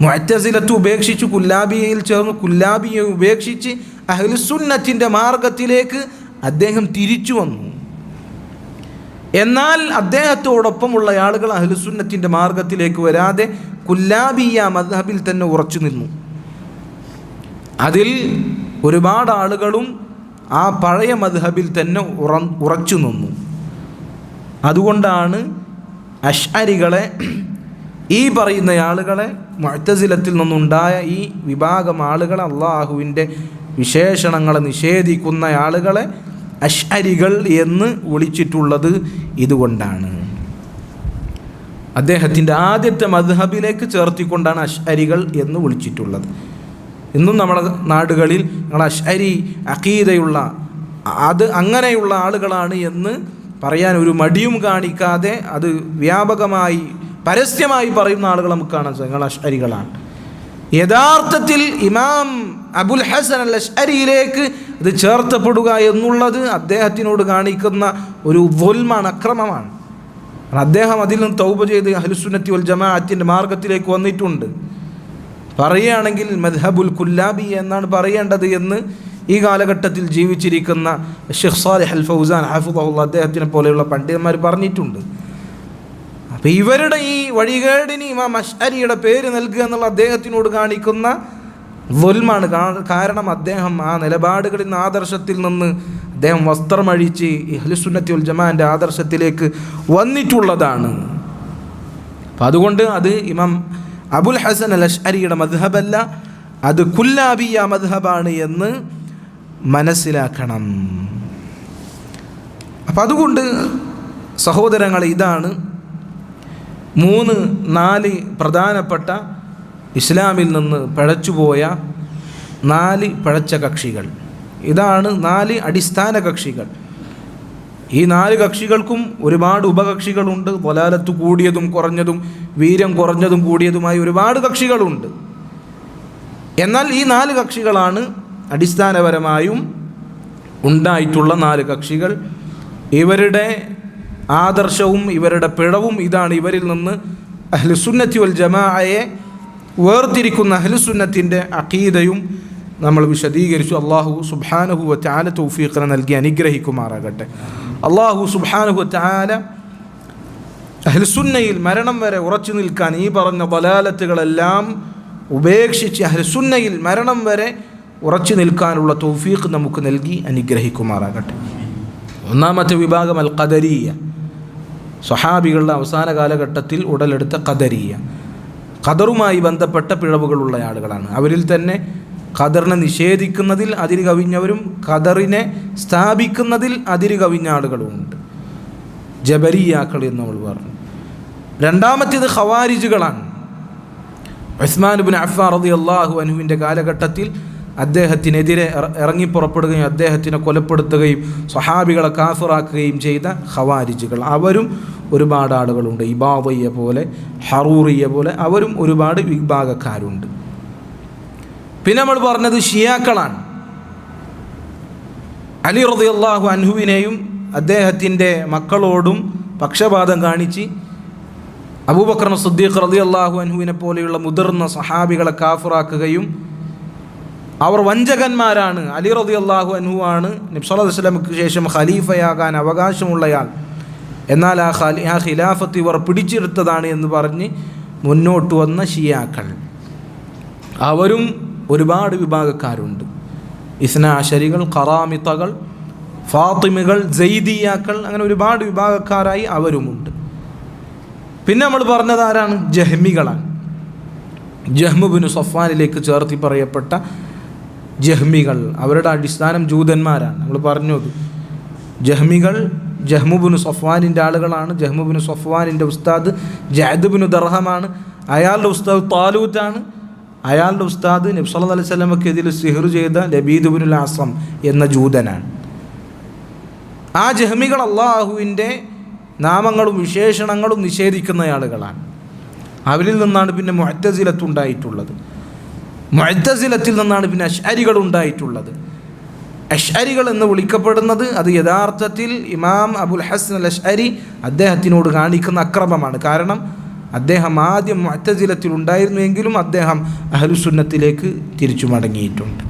മുഅ്തസിലത്ത് ഉപേക്ഷിച്ച് കുല്ലാബിയയിൽ ചേർന്ന്, കുല്ലാബിയെ ഉപേക്ഷിച്ച് അഹ്ലുസുന്നത്തിൻ്റെ മാർഗത്തിലേക്ക് അദ്ദേഹം തിരിച്ചു വന്നു. എന്നാൽ അദ്ദേഹത്തോടൊപ്പമുള്ള ആളുകൾ അഹ്ലുസുന്നത്തിൻ്റെ മാർഗത്തിലേക്ക് വരാതെ കുല്ലാബിയ മദ്ഹബിൽ തന്നെ ഉറച്ചു നിന്നു. അതിൽ ഒരുപാട് ആളുകളും ആ പഴയ മദ്ഹബിൽ തന്നെ ഉറച്ചു നിന്നു. അതുകൊണ്ടാണ് അശ്അരികളെ, ഈ പറയുന്ന ആളുകളെ, മുഅ്തസിലത്തിൽ നിന്നുണ്ടായ ഈ വിഭാഗം ആളുകളെ, അള്ളാഹുവിൻ്റെ വിശേഷണങ്ങളെ നിഷേധിക്കുന്ന ആളുകളെ അശ്അരികൾ എന്ന് വിളിച്ചിട്ടുള്ളത് ഇതുകൊണ്ടാണ്. അദ്ദേഹത്തിൻ്റെ ആദ്യത്തെ മദ്ഹബിലേക്ക് ചേർത്തിക്കൊണ്ടാണ് അശ്അരികൾ എന്ന് വിളിച്ചിട്ടുള്ളത്. ഇന്നും നമ്മുടെ നാടുകളിൽ ഞങ്ങൾ അശ്അരി അഖീദയുള്ള അങ്ങനെയുള്ള ആളുകളാണ് എന്ന് പറയാൻ ഒരു മടിയും കാണിക്കാതെ അത് വ്യാപകമായി പരസ്യമായി പറയുന്ന ആളുകൾ നമുക്ക് കാണാൻ സാധിക്കും. ഞങ്ങൾ അശ്അരികളാണ്. യഥാർത്ഥത്തിൽ ഇമാം അബുൽ ഹസൻ അൽ അശ്അരിയിലേക്ക് ഇത് ചേർത്തപ്പെടുക എന്നുള്ളത് അദ്ദേഹത്തിനോട് കാണിക്കുന്ന ഒരു ദുൽമാണ്, അക്രമമാണ്. അദ്ദേഹം അതിൽ നിന്ന് തൗബ ചെയ്ത് അഹ്ലുസുന്നത്തി വൽ ജമാഅത്തിൻ്റെ മാർഗത്തിലേക്ക് വന്നിട്ടുണ്ട്. പറയുകയാണെങ്കിൽ മദ്ഹബുൽ കുല്ലാബി എന്നാണ് പറയേണ്ടത് എന്ന് ഈ കാലഘട്ടത്തിൽ ജീവിച്ചിരിക്കുന്ന ഷെയ്ഖ് സാലിഹ് അൽ ഫൗസാൻ ഹഫിദഹുല്ലാഹ് അദ്ദേഹത്തിനെ പോലെയുള്ള പണ്ഡിതന്മാർ പറഞ്ഞിട്ടുണ്ട്. അപ്പോൾ ഇവരുടെ ഈ വഴികേടിന് ഇമാം അശ്അരിയുടെ പേര് നൽകുക എന്നുള്ള അദ്ദേഹത്തിനോട് കാണിക്കുന്ന ദുൽമാണ്. കാരണം അദ്ദേഹം ആ നിലപാടുകളിൽ നിന്ന്, ആദർശത്തിൽ നിന്ന് അദ്ദേഹം വസ്ത്രമഴിച്ച് അഹ്ലുസുന്നത്തി വൽ ജമാഅത്തിൻ്റെ ആദർശത്തിലേക്ക് വന്നിട്ടുള്ളതാണ്. അപ്പം അതുകൊണ്ട് അത് ഇമാം അബുൽ ഹസൻ അൽ അശ്അരിയുടെ മദ്ഹബല്ല, അത് കുല്ലാബിയ മദ്ഹബാണ് എന്ന് മനസ്സിലാക്കണം. അപ്പം അതുകൊണ്ട് സഹോദരങ്ങളെ, ഇതാണ് 3-4 പ്രധാനപ്പെട്ട ഇസ്ലാമിൽ നിന്ന് പിഴച്ചുപോയ 4 പിഴച്ച കക്ഷികൾ. ഇതാണ് 4 അടിസ്ഥാന കക്ഷികൾ. ഈ 4 കക്ഷികൾക്കും ഒരുപാട് ഉപകക്ഷികളുണ്ട്. ളലാലത്ത് കൂടിയതും കുറഞ്ഞതും, വീര്യം കുറഞ്ഞതും കൂടിയതുമായി ഒരുപാട് കക്ഷികളുണ്ട്. എന്നാൽ ഈ 4 കക്ഷികളാണ് അടിസ്ഥാനപരമായും ഉണ്ടായിട്ടുള്ള 4 കക്ഷികൾ. ഇവരുടെ ആദർശവും ഇവരുടെ പിഴവും ഇതാണ്. ഇവരിൽ നിന്ന് അഹ്ലുസുന്നത്തി വൽ ജമാഅയെ വേർതിരിക്കുന്ന അഹ്ലുസുന്നത്തിൻ്റെ അഖീദയും നമ്മൾ വിശദീകരിച്ചു. അല്ലാഹു സുബ്ഹാനഹു വ തആല തൗഫീഖ് നൽകി അനുഗ്രഹിക്കുമാറാകട്ടെ. അല്ലാഹു സുബ്ഹാനഹു വ തആല അഹ്ലുസുന്നയിൽ മരണം വരെ ഉറച്ചു നിൽക്കാൻ ഈ പറഞ്ഞ ളലാലത്തുകളെല്ലാം ഉപേക്ഷിച്ച് അഹ്ലുസുന്നയിൽ മരണം വരെ ഉറച്ചു നിൽക്കാനുള്ള തൗഫീഖ് നമുക്ക് നൽകി അനുഗ്രഹിക്കുമാറാകട്ടെ. ഒന്നാമത്തെ വിഭാഗം അൽ ഖദരിയ്യ, സ്വഹാബികളുടെ അവസാന കാലഘട്ടത്തിൽ ഉടലെടുത്ത ഖദരിയ്യ. ഖദറുമായി ബന്ധപ്പെട്ട പിഴവുകളുള്ള ആളുകളാണ്. അവരിൽ തന്നെ ഖദറിനെ നിഷേധിക്കുന്നതിൽ അതിര് കവിഞ്ഞവരും ഖദറിനെ സ്ഥാപിക്കുന്നതിൽ അതിര് കവിഞ്ഞ ആളുകളുമുണ്ട്. ജബരിയാക്കൾ എന്ന് നമ്മൾ പറഞ്ഞു. രണ്ടാമത്തേത് ഖവാരിജുകളാണ്. ഉസ്മാൻ ഇബ്നു അഫ്ഫാൻ റളിയല്ലാഹു അൻഹുവിൻ്റെ കാലഘട്ടത്തിൽ അദ്ദേഹത്തിനെതിരെ ഇറങ്ങിപ്പുറപ്പെടുകയും അദ്ദേഹത്തിനെ കൊലപ്പെടുത്തുകയും സ്വഹാബികളെ കാഫിറാക്കുകയും ചെയ്ത ഖവാരിജുകൾ, അവരും ഒരുപാട് ആളുകളുണ്ട്. ഇബാദിയ്യ പോലെ, ഹറൂറിയ പോലെ അവരും ഒരുപാട് വിഭാഗക്കാരുണ്ട്. പിന്നെ നമ്മൾ പറഞ്ഞത് ഷിയാക്കളാണ്. അലി റളിയല്ലാഹു അൻഹുവിനെയും അദ്ദേഹത്തിൻ്റെ മക്കളോടും പക്ഷപാതം കാണിച്ച് അബൂബക്കർ സിദ്ദീഖ് റളിയല്ലാഹു അൻഹുവിനെ പോലെയുള്ള മുതിർന്ന സഹാബികളെ കാഫിറാക്കുകയും അവർ വഞ്ചകന്മാരാണ്, അലി റളിയല്ലാഹു അൻഹു ആണ് നബി സല്ലല്ലാഹു അലൈഹി വസല്ലമക്ക് ശേഷം ഖലീഫയാകാൻ അവകാശമുള്ളയാൾ, എന്നാൽ ആ ഖിലാഫത്ത് ഇവർ പിടിച്ചെടുത്തതാണ് എന്ന് പറഞ്ഞ് മുന്നോട്ട് വന്ന ഷിയാക്കൾ, അവരും ഒരുപാട് വിഭാഗക്കാരുണ്ട്. ഇസ്നാ അശരികൾ, ഖറാമിത്തകൾ, ഫാത്തിമികൾ, സൈദിയാക്കൾ, അങ്ങനെ ഒരുപാട് വിഭാഗക്കാരായി അവരുമുണ്ട്. പിന്നെ നമ്മൾ പറഞ്ഞത് ആരാണ്? ജഹ്മികളാണ്. ജഹ്മു ബിനു സഫ്വാനിലേക്ക് ചേർത്തി പറയപ്പെട്ട ജഹ്മികൾ, അവരുടെ അടിസ്ഥാനം ജൂതന്മാരാണ്. നമ്മൾ പറഞ്ഞു ജഹ്മികൾ ജഹ്മു ബിനു സഫ്വാനിൻ്റെ ആളുകളാണ്. ജഹ്മു ബിനു സഫ്വാനിൻ്റെ ഉസ്താദ് ജഅദ് ബിനു ദർഹമാണ്. അയാളുടെ ഉസ്താദ് താലൂത്താണ്. അയാളുടെ ഉസ്താദ് നബി സല്ലല്ലാഹു അലൈഹി വസല്ലമക്കെതിരെ സിഹ്ർ ചെയ്ത ലബീദ് ബിനുൽ അസം എന്ന ജൂതനാണ്. ആ ജഹ്മികൾ അള്ളാഹുവിൻ്റെ നാമങ്ങളും വിശേഷണങ്ങളും നിഷേധിക്കുന്ന ആളുകളാണ്. അവരിൽ നിന്നാണ് പിന്നെ മുഅ്തസിലത്ത് ഉണ്ടായിട്ടുള്ളത്. മുഅ്തസിലത്തിൽ നിന്നാണ് പിന്നെ അശ്അരികൾ ഉണ്ടായിട്ടുള്ളത്. അശ്അരികൾ എന്ന് വിളിക്കപ്പെടുന്നത് അത് യഥാർത്ഥത്തിൽ ഇമാം അബുൽ ഹസൻ അൽ അശ്അരി അദ്ദേഹത്തിനോട് കാണിക്കുന്ന അക്രമമാണ്. കാരണം അദ്ദേഹം ആദ്യം മുഅ്തസിലത്തിൽ ഉണ്ടായിരുന്നുവെങ്കിലും അദ്ദേഹം അഹ്ലുസുന്നത്തിലേക്ക് തിരിച്ചു മടങ്ങിയിട്ടുണ്ട്.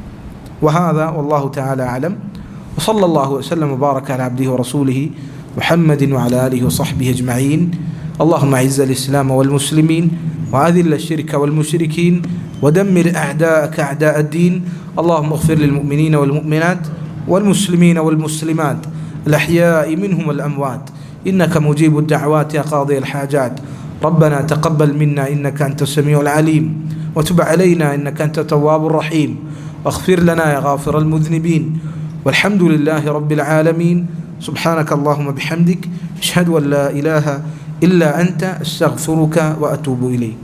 വഹാദാ വല്ലാഹു തആല അലം വസല്ലല്ലാഹു വസല്ലം വബാറക അലാ അബ്ദിഹി വറസൂലിഹി മുഹമ്മദിൻ വഅലാ ആലിഹി വസഹ്ബിഹി അജ്മഈൻ. اللهم أعز الإسلام والمسلمين وأذل الشرك والمشركين ودمر أعداءك أعداء الدين. اللهم اغفر للمؤمنين والمؤمنات والمسلمين والمسلمات الأحياء منهم والأموات إنك مجيب الدعوات يا قاضي الحاجات. ربنا تقبل منا إنك أنت السميع العليم وتب علينا إنك أنت التواب الرحيم واغفر لنا يا غافر المذنبين والحمد لله رب العالمين. سبحانك اللهم بحمدك أشهد أن لا إله إلا أنت أستغفرك وأتوب إليك.